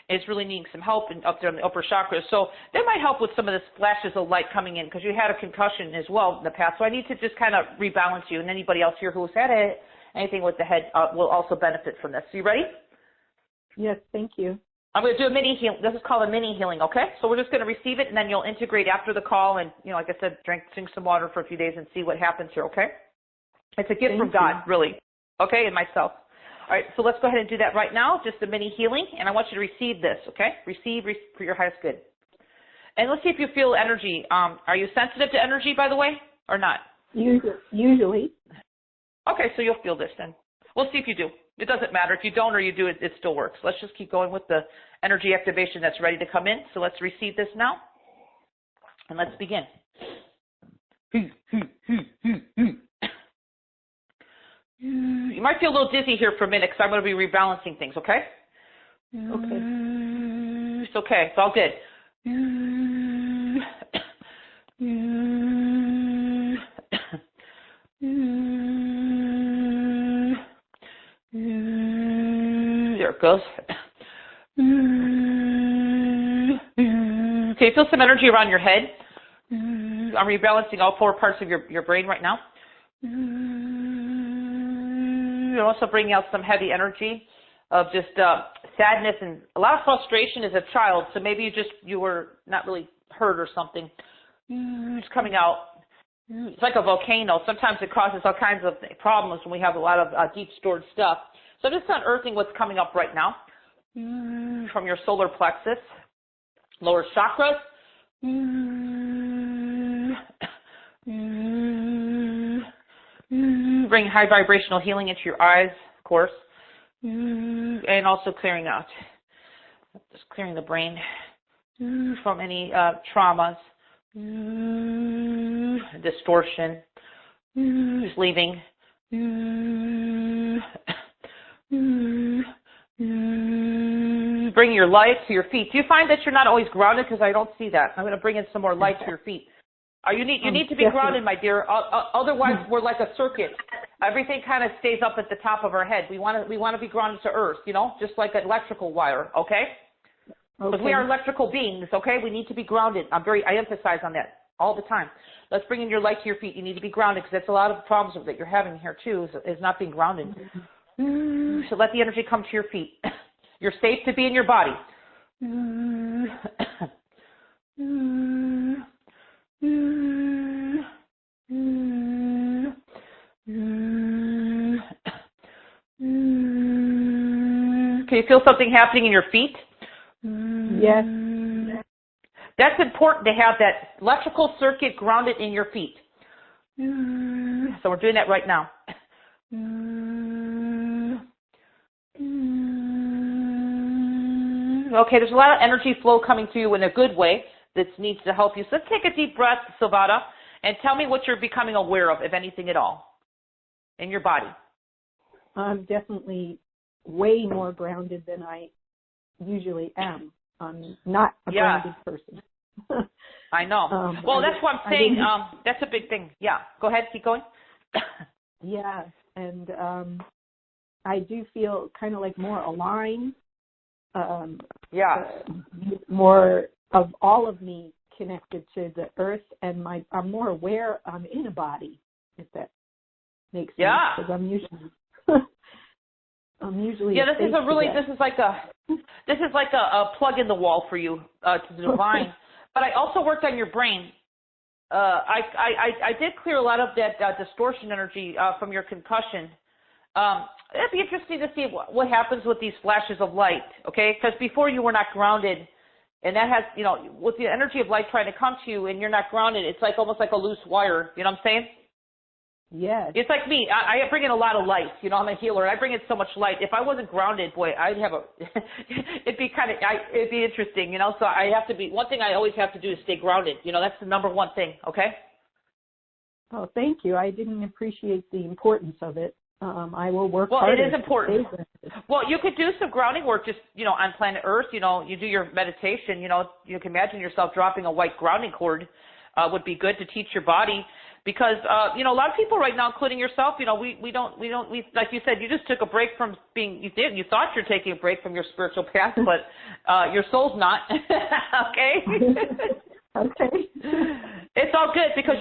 is really needing some help up there in the upper chakras. So that might help with some of the flashes of light coming in because you had a concussion as well in the past. So I need to just kind of rebalance you. And anybody else here who's had anything with the head will also benefit from this. So you ready? Yes, thank you. I'm going to do a mini healing. This is called a mini healing, okay? So we're just going to receive it, and then you'll integrate after the call and, like I said, drink some water for a few days and see what happens here, okay? It's a gift from God, really, okay, and myself. All right, so let's go ahead and do that right now, just a mini healing, and I want you to receive this, okay? Receive for your highest good. And let's see if you feel energy. Are you sensitive to energy, by the way, or not? Usually. Okay, so you'll feel this then. We'll see if you do. It doesn't matter. If you don't or you do, it still works. Let's just keep going with the energy activation that's ready to come in. So let's receive this now. And let's begin. You might feel a little dizzy here for a minute because I'm going to be rebalancing things, okay? Okay. It's okay. It's all good. There it goes. Okay, feel some energy around your head. I'm rebalancing all four parts of your brain right now. You're also bringing out some heavy energy of just sadness and a lot of frustration as a child. So maybe you were not really hurt or something. It's coming out. It's like a volcano. Sometimes it causes all kinds of problems when we have a lot of deep stored stuff. So I'm just unearthing what's coming up right now from your solar plexus, lower chakras. Bring high vibrational healing into your eyes, of course, and also clearing out, just clearing the brain from any traumas, distortion, just leaving. Bring your light to your feet. Do you find that you're not always grounded? Because I don't see that. I'm going to bring in some more light to your feet. You need to be grounded, my dear. Otherwise, we're like a circuit. Everything kind of stays up at the top of our head. We want to be grounded to earth, just like an electrical wire, okay? Because we are electrical beings, okay? We need to be grounded. I emphasize on that all the time. Let's bring in your light to your feet. You need to be grounded because that's a lot of the problems that you're having here too is not being grounded. So let the energy come to your feet. You're safe to be in your body. Can you feel something happening in your feet? Yes. That's important to have that electrical circuit grounded in your feet. So we're doing that right now. Okay, there's a lot of energy flow coming to you in a good way that needs to help you. So let's take a deep breath, Silvana, and tell me what you're becoming aware of, if anything at all, in your body. I'm definitely way more grounded than I usually am. I'm not a grounded person. I know. Well, that's what I'm saying. That's a big thing. Yeah. Go ahead. Keep going. Yeah. And I do feel kind of like more aligned. More of all of me connected to the earth, and I'm more aware I'm in a body, if that makes sense. Yeah. Because I'm usually yeah, this is like a plug in the wall for you to the divine. But I also worked on your brain. I did clear a lot of that distortion energy from your concussion. It'd be interesting to see what happens with these flashes of light, okay? Because before you were not grounded, and that has, with the energy of light trying to come to you and you're not grounded, it's like almost like a loose wire, you know what I'm saying? Yes. It's like me. I bring in a lot of light. I'm a healer. I bring in so much light. If I wasn't grounded, boy, I'd have it'd be interesting, So I have to be, one thing I always have to do is stay grounded. That's the number one thing, okay? Oh, thank you. I didn't appreciate the importance of it. I will work Well, harder. it is important. Well, you could do some grounding work just, on planet Earth. You do your meditation. You can imagine yourself dropping a white grounding cord would be good to teach your body. Because, a lot of people right now, including yourself, we like you said, you just took a break from being, you thought you're taking a break from your spiritual path, but your soul's not. Okay? Okay. It's all good because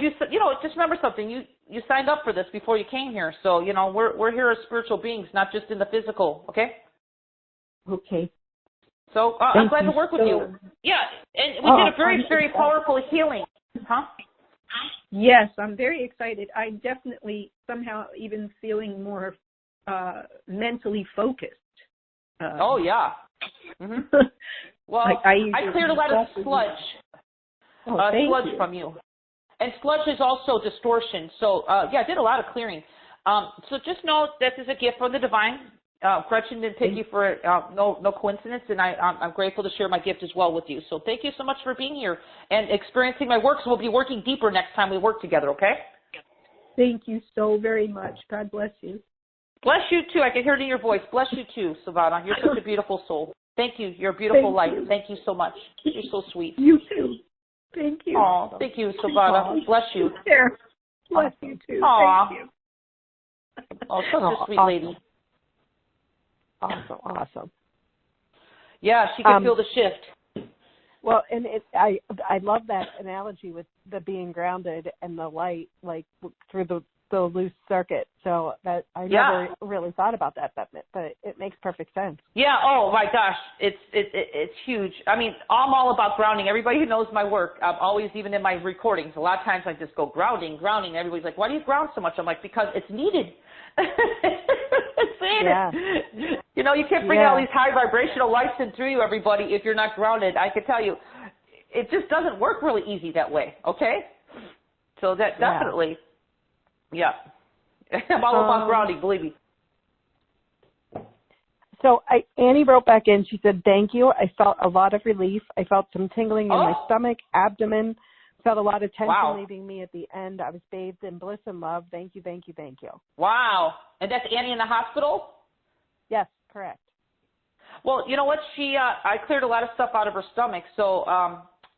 just remember something. You signed up for this before you came here. So, we're here as spiritual beings, not just in the physical. Okay? Okay. So, I'm glad to work with you. Yeah. And we did a very, very powerful healing. Huh? Yes, I'm very excited. I'm definitely somehow even feeling more mentally focused. Oh, yeah. Mm-hmm. Well, I cleared a lot of sludge. Sludge from you. And sludge is also distortion. So, I did a lot of clearing. So just know this is a gift from the divine. Gretchen didn't pick you for no coincidence, and I'm grateful to share my gift as well with you. So thank you so much for being here and experiencing my work. So we'll be working deeper next time we work together, okay? Thank you so very much. God bless you. Bless you, too. I can hear it in your voice. Bless you, too, Silvana. You're such a beautiful soul. Thank you. You're a beautiful light. Thank you so much. You're so sweet. You, too. Thank you. Oh, thank you, Silvana. Bless you. There. Bless you, too. Aww. Thank you. Oh, such a sweet lady. Awesome. Yeah, she can feel the shift. Well, and I love that analogy with the being grounded and the light, like through the loose circuit. So that I never really thought about that, but it makes perfect sense. Yeah. Oh my gosh, it's huge. I mean, I'm all about grounding. Everybody who knows my work, I'm always, even in my recordings, a lot of times I just go grounding. Everybody's like, why do you ground so much? I'm like, because it's needed. You can't bring all these high vibrational lights in through you, everybody, if you're not grounded. I can tell you, it just doesn't work really easy that way, okay? So that definitely, I'm all about grounding, believe me. So Annie wrote back in, she said, thank you. I felt a lot of relief. I felt some tingling in my stomach, abdomen, felt a lot of tension leaving me at the end. I was bathed in bliss and love. Thank you, thank you, thank you. Wow. And that's Annie in the hospital? Yes, correct. Well, you know what? I cleared a lot of stuff out of her stomach. So,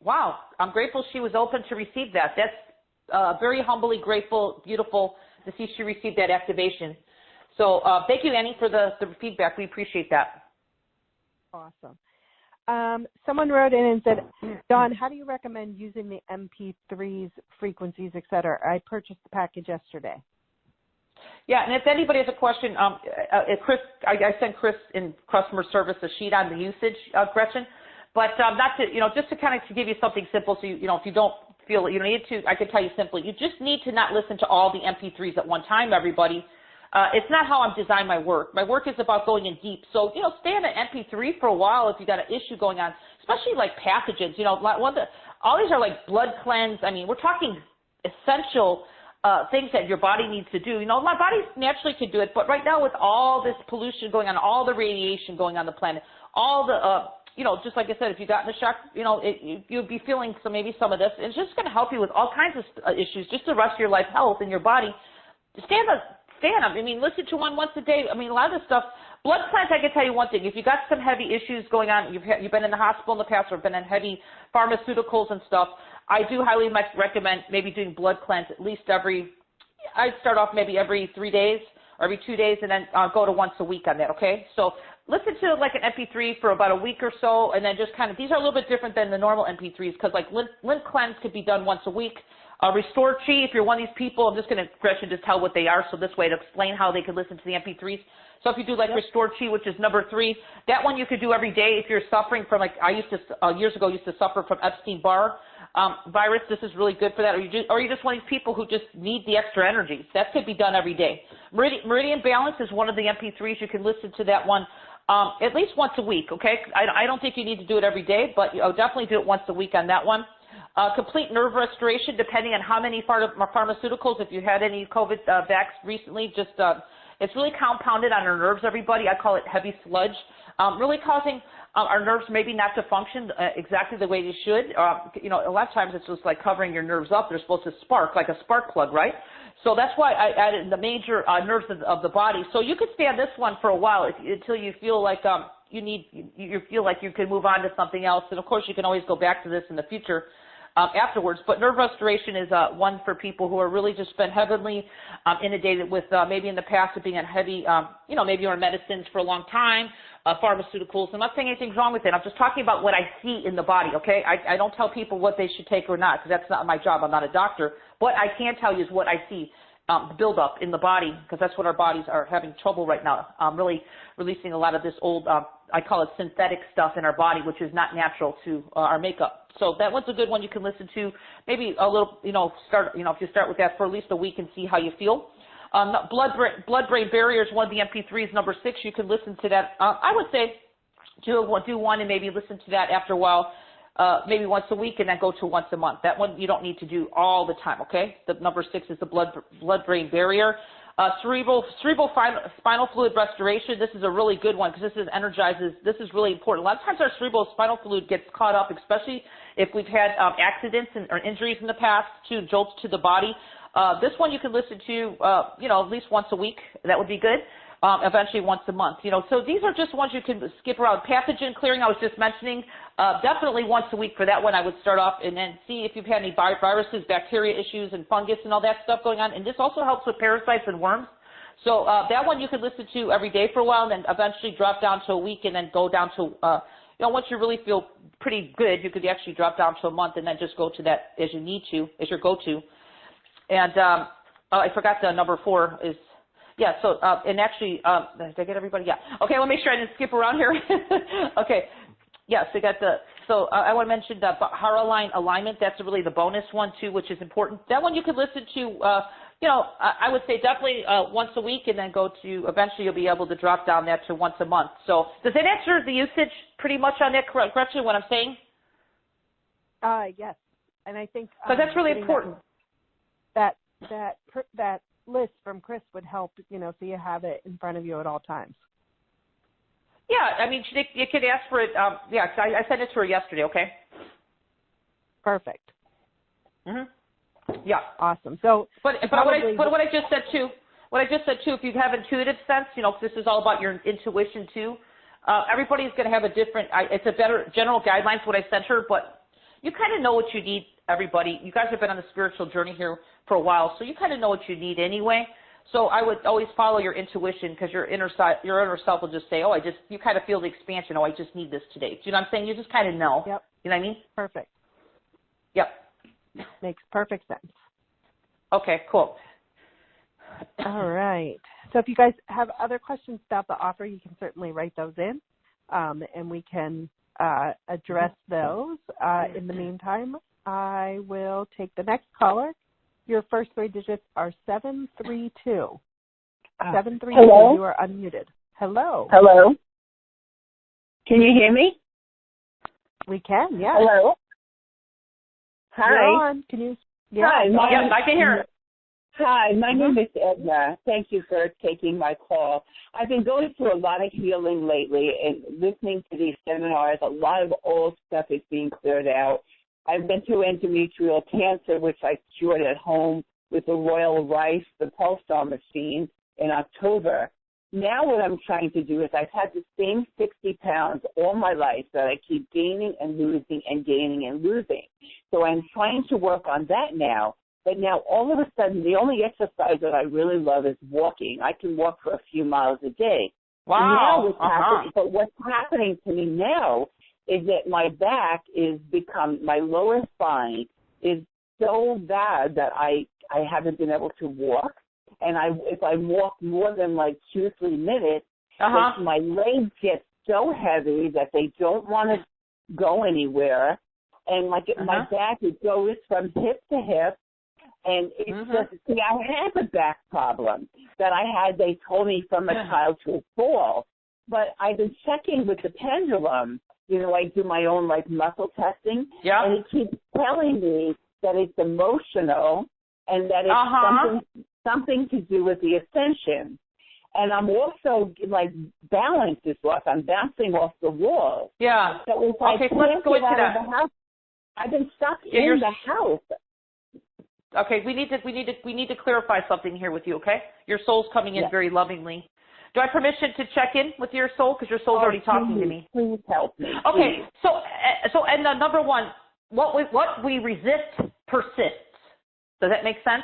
wow, I'm grateful she was open to receive that. That's very humbly grateful, beautiful to see she received that activation. So thank you, Annie, for the feedback. We appreciate that. Awesome. Someone wrote in and said, Dawn, how do you recommend using the MP3s, frequencies, et cetera? I purchased the package yesterday. Yeah, and if anybody has a question, Chris, I sent Chris in customer service a sheet on the usage, Gretchen. But not to, just to kind of give you something simple, so if you don't feel that you need to, I can tell you simply, you just need to not listen to all the MP3s at one time, everybody. It's not how I'm designed my work. My work is about going in deep. So, stay on an MP3 for a while if you got an issue going on, especially like pathogens. All these are like blood cleanse. I mean, we're talking essential things that your body needs to do. My body naturally can do it, but right now with all this pollution going on, all the radiation going on the planet, all the, just like I said, if you got in the shock, you'd be feeling maybe some of this. And it's just going to help you with all kinds of issues, just the rest of your life, health in your body. Stay on. I mean, listen to one once a day. I mean, a lot of this stuff. Blood cleanse, I can tell you one thing. If you got some heavy issues going on, you've been in the hospital in the past or been on heavy pharmaceuticals and stuff, I do highly recommend maybe doing blood cleanse at least I'd start off maybe every 3 days or every 2 days and then go to once a week on that, okay? So listen to like an MP3 for about a week or so and then just these are a little bit different than the normal MP3s because like lymph cleanse could be done once a week. Restore Chi, if you're one of these people, I'm just going to, Gretchen, just tell what they are, so this way to explain how they can listen to the MP3s. So if you do like Restore Chi, which is number 3, that one you could do every day if you're suffering from I used to, years ago, used to suffer from Epstein-Barr virus. This is really good for that. Or you're just one of these people who just need the extra energy. That could be done every day. Meridian Balance is one of the MP3s. You can listen to that one at least once a week, okay? I don't think you need to do it every day, but definitely do it once a week on that one. Complete nerve restoration, depending on how many pharmaceuticals, if you had any COVID vax recently, it's really compounded on our nerves, everybody. I call it heavy sludge, really causing our nerves maybe not to function exactly the way they should. A lot of times it's just like covering your nerves up. They're supposed to spark, like a spark plug, right? So that's why I added the major nerves of the body. So you could stay on this one for a while until you feel like you feel like you can move on to something else. And of course, you can always go back to this in the future. Afterwards, but nerve restoration is one for people who are really just been heavily inundated with maybe in the past of being on heavy, maybe you're on medicines for a long time, pharmaceuticals. I'm not saying anything's wrong with it. I'm just talking about what I see in the body, okay? I don't tell people what they should take or not because that's not my job. I'm not a doctor. What I can tell you is what I see, the buildup in the body because that's what our bodies are having trouble right now, really releasing a lot of this old, I call it synthetic stuff in our body, which is not natural to our makeup. So that one's a good one you can listen to. Maybe a little, if you start with that for at least a week and see how you feel. Blood-brain barrier is one of the MP3s, number 6. You can listen to that. I would say do one and maybe listen to that after a while, maybe once a week and then go to once a month. That one you don't need to do all the time, okay? The number 6 is the blood-brain barrier. Cerebral spinal fluid restoration. This is a really good one because this is really important. A lot of times our cerebral spinal fluid gets caught up, especially if we've had accidents or injuries in the past, jolts to the body. This one you can listen to, at least once a week. That would be good. Eventually once a month. So these are just ones you can skip around. Pathogen clearing, I was just mentioning, definitely once a week for that one I would start off and then see if you've had any viruses, bacteria issues, and fungus and all that stuff going on. And this also helps with parasites and worms. So that one you could listen to every day for a while and then eventually drop down to a week and then go down to, once you really feel pretty good, you could actually drop down to a month and then just go to that as you need to, as your go-to. And I forgot the number 4 is, yeah, so, and actually, did I get everybody? Yeah. Okay, let me make sure I didn't skip around here. Okay. Yeah, so I want to mention the Hara line alignment. That's really the bonus one, too, which is important. That one you could listen to, I would say definitely once a week and then eventually you'll be able to drop down that to once a month. So does that answer the usage pretty much on that, Gretchen, what I'm saying? Yes. And I think because that's really important. That list from Chris would help, so you have it in front of you at all times. Yeah, I mean, you could ask for it. Yeah, I sent it to her yesterday. Okay. Perfect. Yeah. Awesome. So, but what I just said too, if you have intuitive sense, this is all about your intuition too. Everybody's going to have a different. It's a better general guidelines what I sent her, but you kind of know what you need. Everybody, you guys have been on the spiritual journey here for a while, so you kind of know what you need anyway. So I would always follow your intuition because your inner self will just say, oh, you kind of feel the expansion. Oh, I just need this today. Do you know what I'm saying? You just kind of know. Yep. You know what I mean? Perfect. Yep. Makes perfect sense. Okay, cool. All right. So if you guys have other questions about the offer, you can certainly write those in, and we can address those. In the meantime, I will take the next caller. Your first 3 digits are 732. 732. Hello? You are unmuted. Hello. Hello? Can you hear me? We can, yeah. Hello? You're Hi. on. Can you? Yeah. Hi. Yeah, I can hear it. Hi, my name is Edna. Thank you for taking my call. I've been going through a lot of healing lately and listening to these seminars. A lot of old stuff is being cleared out. I've been through endometrial cancer, which I cured at home with the Royal Rice, the Pulsar machine in October. Now what I'm trying to do is I've had the same 60 pounds all my life that I keep gaining and losing and gaining and losing. So I'm trying to work on that now. But now all of a sudden, the only exercise that I really love is walking. I can walk for a few miles a day. Wow. But what's happening to me now is that my back is my lower spine is so bad that I Uh-huh. haven't been able to walk. And if I walk more than like 2-3 minutes, my legs get so heavy that they don't want to go anywhere. And my back, it goes from hip to hip. And it's just, see, I have a back problem that they told me from a childhood fall. But I've been checking with the pendulum. You know, I do my own, like, muscle testing. Yeah. And it keeps telling me that it's emotional and that it's something to do with the ascension. And I'm also, like, balance is off. I'm bouncing off the wall. Yeah. So if Okay, so let's go into that. the house, I've been stuck in the house. Okay, we need to clarify something here with you, okay? Your soul's coming in very lovingly. Do I have permission to check in with your soul? Because your soul's already talking to me. Please help me. Okay, so and number one, what we resist persists. Does that make sense?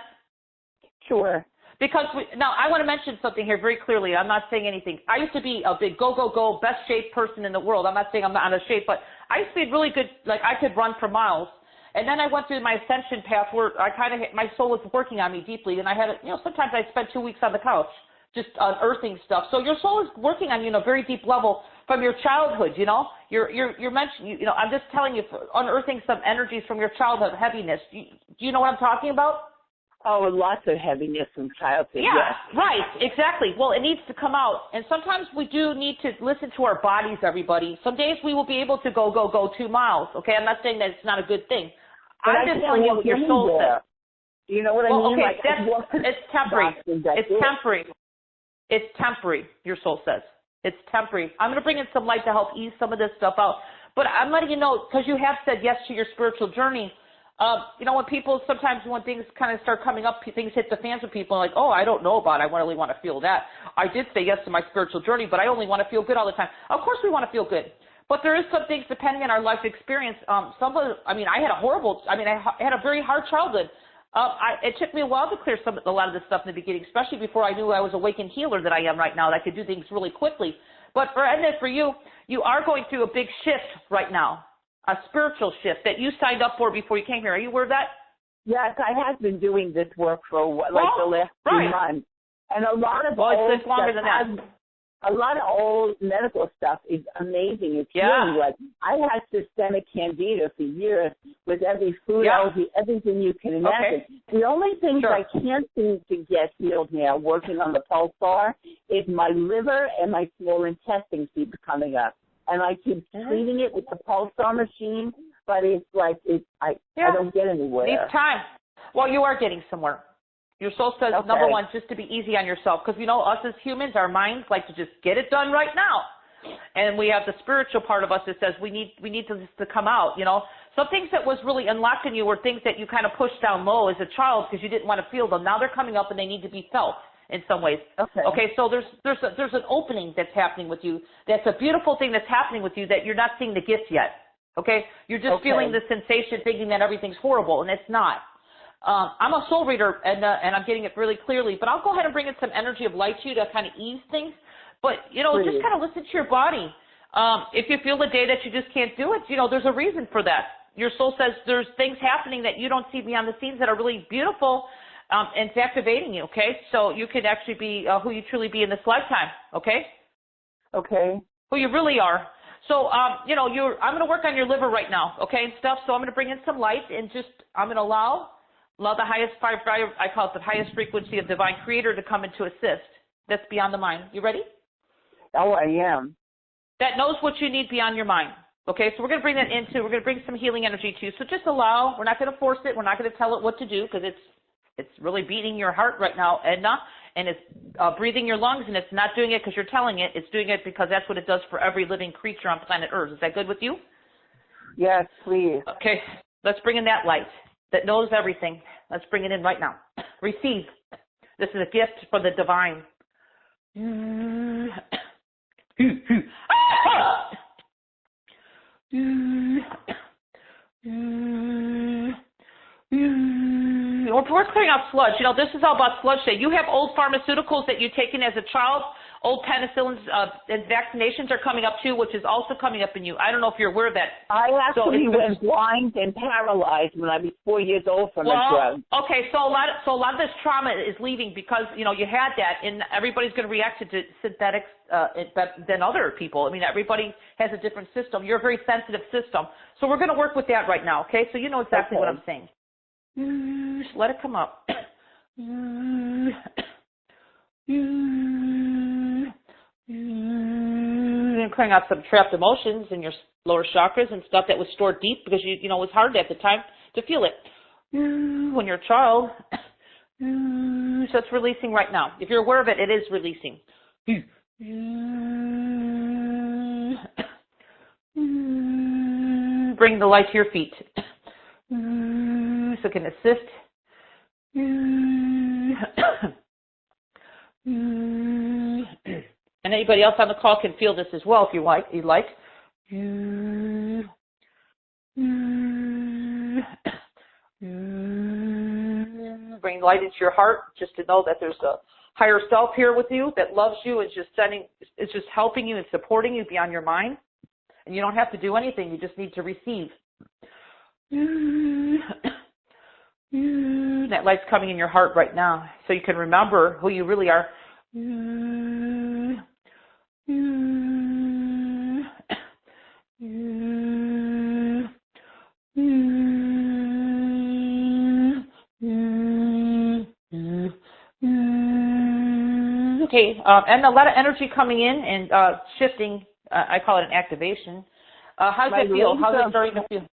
Sure. Because now I want to mention something here very clearly. I'm not saying anything. I used to be a big go, best shaped person in the world. I'm not saying I'm not out of shape, but I used to be really good. Like I could run for miles. And then I went through my ascension path where I my soul was working on me deeply. And I had, sometimes I spent 2 weeks on the couch just unearthing stuff. So your soul is working on you on a very deep level from your childhood, You're mentioning, I'm just telling you, unearthing some energies from your childhood, heaviness. Do you know what I'm talking about? Oh, lots of heaviness from childhood, yeah, yes. Right, exactly. Well, it needs to come out. And sometimes we do need to listen to our bodies, everybody. Some days we will be able to go 2 miles, okay? I'm not saying that it's not a good thing. But I'm just telling you what your soul says. Do you know what I mean? Okay, like, it's temporary. It's temporary. It's temporary, your soul says. It's temporary. I'm going to bring in some light to help ease some of this stuff out. But I'm letting you know, because you have said yes to your spiritual journey, when people, sometimes when things kind of start coming up, things hit the fans with people like, oh, I don't know about it. I really want to feel that. I did say yes to my spiritual journey, but I only want to feel good all the time. Of course we want to feel good. But there is some things, depending on our life experience, I had a very hard childhood. It took me a while to clear a lot of this stuff in the beginning, especially before I knew I was awakened healer that I am right now, that I could do things really quickly. But for Edna, for you, you are going through a big shift right now, a spiritual shift that you signed up for before you came here. Are you aware of that? Yes, I have been doing this work for the last few months. And a lot of it's longer than that. A lot of old medical stuff is amazing. It's really like I had systemic candida for years with every food allergy, everything you can imagine. Okay. The only things I can't seem to get healed now, working on the Pulsar, is my liver and my small intestine keep coming up. And I keep treating it with the Pulsar machine, but it's like I don't get anywhere. Needs time. Well, you are getting somewhere. Your soul says, number one, just to be easy on yourself. Because, us as humans, our minds like to just get it done right now. And we have the spiritual part of us that says we need this to come out, Some things that was really unlocked in you were things that you kind of pushed down low as a child because you didn't want to feel them. Now they're coming up and they need to be felt in some ways. Okay, so there's an opening that's happening with you. That's a beautiful thing that's happening with you that you're not seeing the gifts yet. Okay? You're just feeling the sensation thinking that everything's horrible, and it's not. I'm a soul reader, and I'm getting it really clearly, but I'll go ahead and bring in some energy of light to you to kind of ease things. But, just kind of listen to your body. If you feel the day that you just can't do it, there's a reason for that. Your soul says there's things happening that you don't see beyond the scenes that are really beautiful, and it's activating you, okay? So you could actually be who you truly be in this lifetime, okay? Okay. Who you really are. So, I'm going to work on your liver right now, okay, and stuff. So I'm going to bring in some light and I'm going to allow the highest I call it the highest frequency of divine creator to come in to assist. that's beyond the mind. You ready? Oh, I am. That knows what you need beyond your mind. Okay, so we're going to bring that into, we're going to bring some healing energy to you. So just allow, we're not going to force it, we're not going to tell it what to do because it's really beating your heart right now, Edna, and it's breathing your lungs, and it's not doing it because you're telling it, it's doing it because that's what it does for every living creature on planet Earth. Is that good with you? Yes, please. Okay, let's bring in that light that knows everything. Let's bring it in right now. Receive. This is a gift from the divine. We're clearing out sludge. You know, this is all about sludge today. You have old pharmaceuticals that you've taken as a child. Old penicillins and vaccinations are coming up too, which is also coming up in you. I don't know if you're aware of that. I actually went blind and paralyzed when I was 4 years old from a drug. Okay, so a lot of this trauma is leaving because you had that, and everybody's going to react to synthetics than other people. I mean, everybody has a different system. You're a very sensitive system, so we're going to work with that right now. Okay, so you know exactly what I'm saying. Just let it come up. And clearing out some trapped emotions in your lower chakras and stuff that was stored deep because you know it was hard at the time to feel it when you're a child. So it's releasing right now. If you're aware of it, it is releasing. Bring the light to your feet so it can assist. And anybody else on the call can feel this as well if you'd like. Bring light into your heart just to know that there's a higher self here with you that loves you and is just helping you and supporting you beyond your mind. And you don't have to do anything. You just need to receive. That light's coming in your heart right now so you can remember who you really are. Okay, and a lot of energy coming in and shifting. I call it an activation. How's it feel? How's it starting to feel?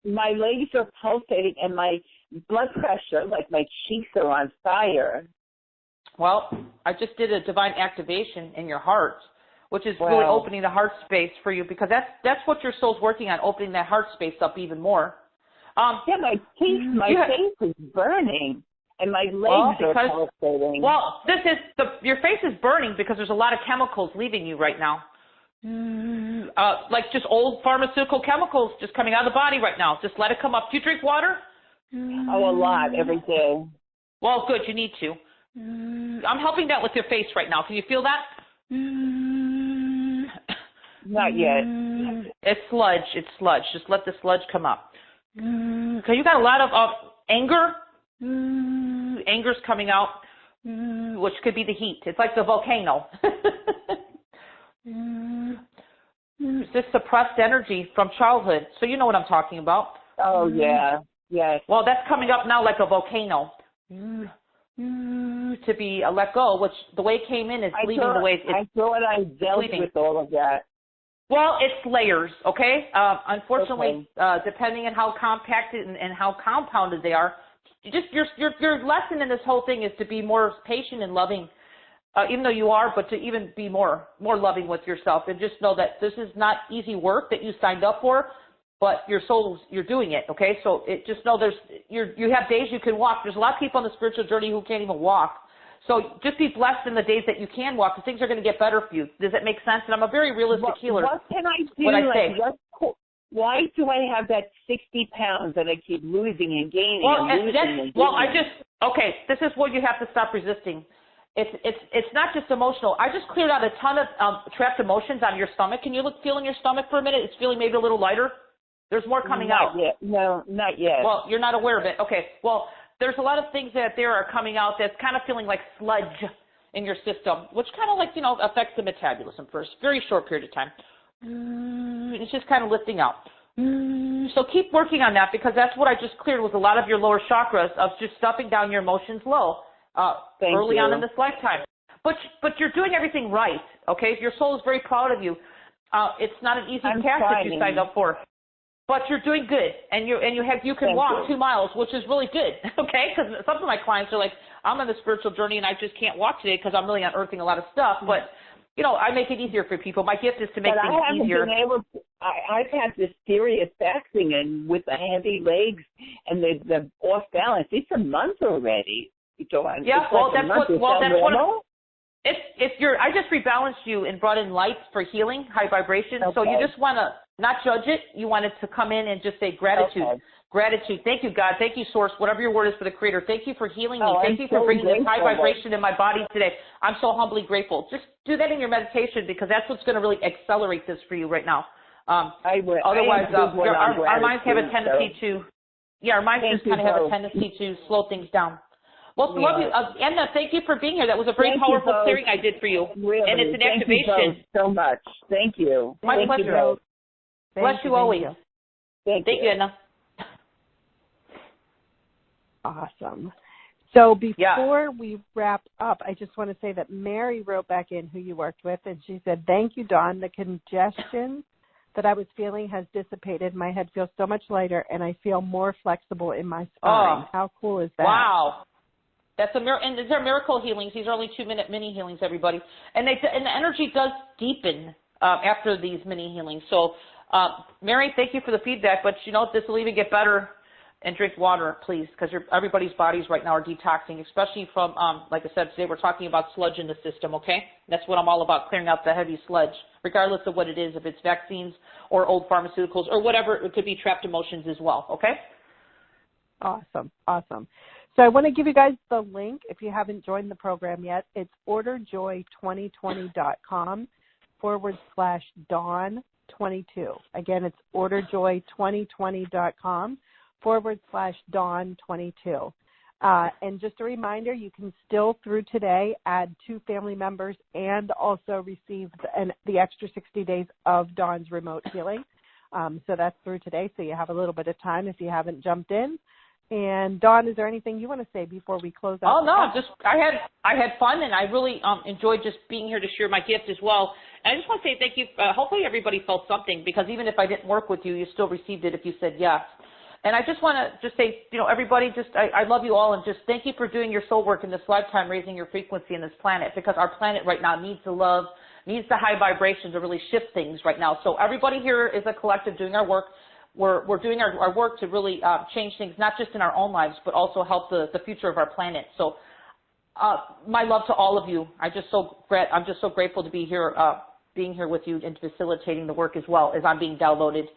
My legs are pulsating and my blood pressure, like my cheeks are on fire. Well, I just did a divine activation in your heart, which is really opening the heart space for you because that's what your soul's working on, opening that heart space up even more. My face is burning and my legs are pulsating. Well, your face is burning because there's a lot of chemicals leaving you right now. Like just old pharmaceutical chemicals just coming out of the body right now. Just let it come up. Do you drink water? Oh, a lot every day. Well, good. You need to. I'm helping that with your face right now. Can you feel that? Not yet. It's sludge. It's sludge. Just let the sludge come up. Okay, you got a lot of anger. Anger's coming out, which could be the heat. It's like the volcano. It's this suppressed energy from childhood. So you know what I'm talking about. Oh, yeah. Yes. Well, that's coming up now like a volcano. To be let go, which the way it came in is leaving the way it's I thought I dealt with all of that. Well, it's layers, okay? Unfortunately, depending on how compacted and how compounded they are, just your lesson in this whole thing is to be more patient and loving, even though you are, but to even be more loving with yourself and just know that this is not easy work that you signed up for, but your soul, you're doing it, okay? So just know you have days you can walk. There's a lot of people on the spiritual journey who can't even walk. So just be blessed in the days that you can walk, because things are going to get better for you. Does that make sense? And I'm a very realistic healer. What can I do? Why do I have that 60 pounds that I keep losing and gaining this is what you have to stop resisting. It's not just emotional. I just cleared out a ton of trapped emotions out of your stomach. Can you feel in your stomach for a minute? It's feeling maybe a little lighter. There's more coming out. Not yet. No, not yet. Well, you're not aware of it. Okay. Well, there's a lot of things that there are coming out that's kind of feeling like sludge in your system, which kind of affects the metabolism for a very short period of time. It's just kind of lifting out. So keep working on that, because that's what I just cleared with a lot of your lower chakras of just stuffing down your emotions low early on in this lifetime. but you're doing everything right, okay? Your soul is very proud of you. It's not an easy task that you signed up for, but you're doing good, and you can walk 2 miles, which is really good, okay? Because some of my clients are like, I'm on the spiritual journey and I just can't walk today because I'm really unearthing a lot of stuff, but you know, I make it easier for people. My gift is to make things easier. I've had this serious backpack and with the heavy legs and the off balance. It's a month already. Yeah, well, that's what. I just rebalanced you and brought in lights for healing, high vibration. Okay. So you just want to not judge it. You want it to come in and just say gratitude. Okay. Gratitude. Thank you, God. Thank you, Source. Whatever your word is for the Creator. Thank you for healing me. Thank you for bringing this high vibration in my body today. I'm so humbly grateful. Just do that in your meditation because that's what's going to really accelerate this for you right now. I will. Otherwise, our minds have a tendency to, our minds just kind of have a tendency to slow things down. Well, love you. Edna, thank you for being here. That was a very powerful clearing I did for you. Really? And it's an activation. Thank you so much. Thank you. My pleasure. Bless you always. Thank you, Edna. Awesome. So before we wrap up, I just want to say that Mary wrote back in, who you worked with, and she said, thank you, Dawn. The congestion that I was feeling has dissipated. My head feels so much lighter, and I feel more flexible in my spine. How cool is that? Wow. That's a miracle. And these are miracle healings. These are only 2-minute mini healings, everybody. And the energy does deepen after these mini healings. So, Mary, thank you for the feedback. But, you know, this will even get better. And drink water, please, because everybody's bodies right now are detoxing, especially from, like I said, today we're talking about sludge in the system, okay? That's what I'm all about, clearing out the heavy sludge, regardless of what it is, if it's vaccines or old pharmaceuticals or whatever. It could be trapped emotions as well, okay? Awesome, awesome. So I want to give you guys the link if you haven't joined the program yet. It's orderjoy2020.com/Dawn22. Again, it's orderjoy2020.com/Dawn22. And just a reminder, you can still, through today, add 2 family members and also receive the extra 60 days of Dawn's remote healing. So that's through today, so you have a little bit of time if you haven't jumped in. And Dawn, is there anything you want to say before we close out? Oh no, I had fun, and I really enjoyed just being here to share my gift as well. And I just want to say thank you. Hopefully everybody felt something, because even if I didn't work with you, you still received it if you said yes. And I just want to just say, you know, everybody, I love you all, and just thank you for doing your soul work in this lifetime, raising your frequency in this planet, because our planet right now needs the love, needs the high vibration to really shift things right now. So everybody here is a collective doing our work. We're doing our work to really change things, not just in our own lives, but also help the future of our planet. So my love to all of you. I'm just so grateful to be here, being here with you and facilitating the work as well as I'm being downloaded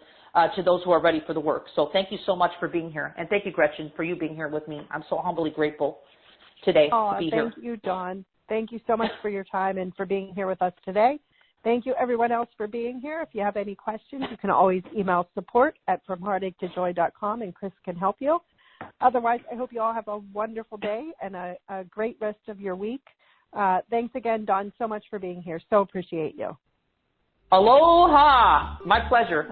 to those who are ready for the work. So thank you so much for being here. And thank you, Gretchen, for you being here with me. I'm so humbly grateful today to be here. Thank you, Dawn. Thank you so much for your time and for being here with us today. Thank you, everyone else, for being here. If you have any questions, you can always email support@fromheartache2joy.com, and Chris can help you. Otherwise, I hope you all have a wonderful day and a great rest of your week. Thanks again, Dawn, so much for being here. So appreciate you. Aloha. My pleasure.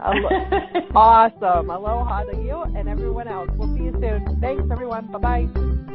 Awesome. Aloha to you and everyone else. We'll see you soon. Thanks, everyone. Bye-bye.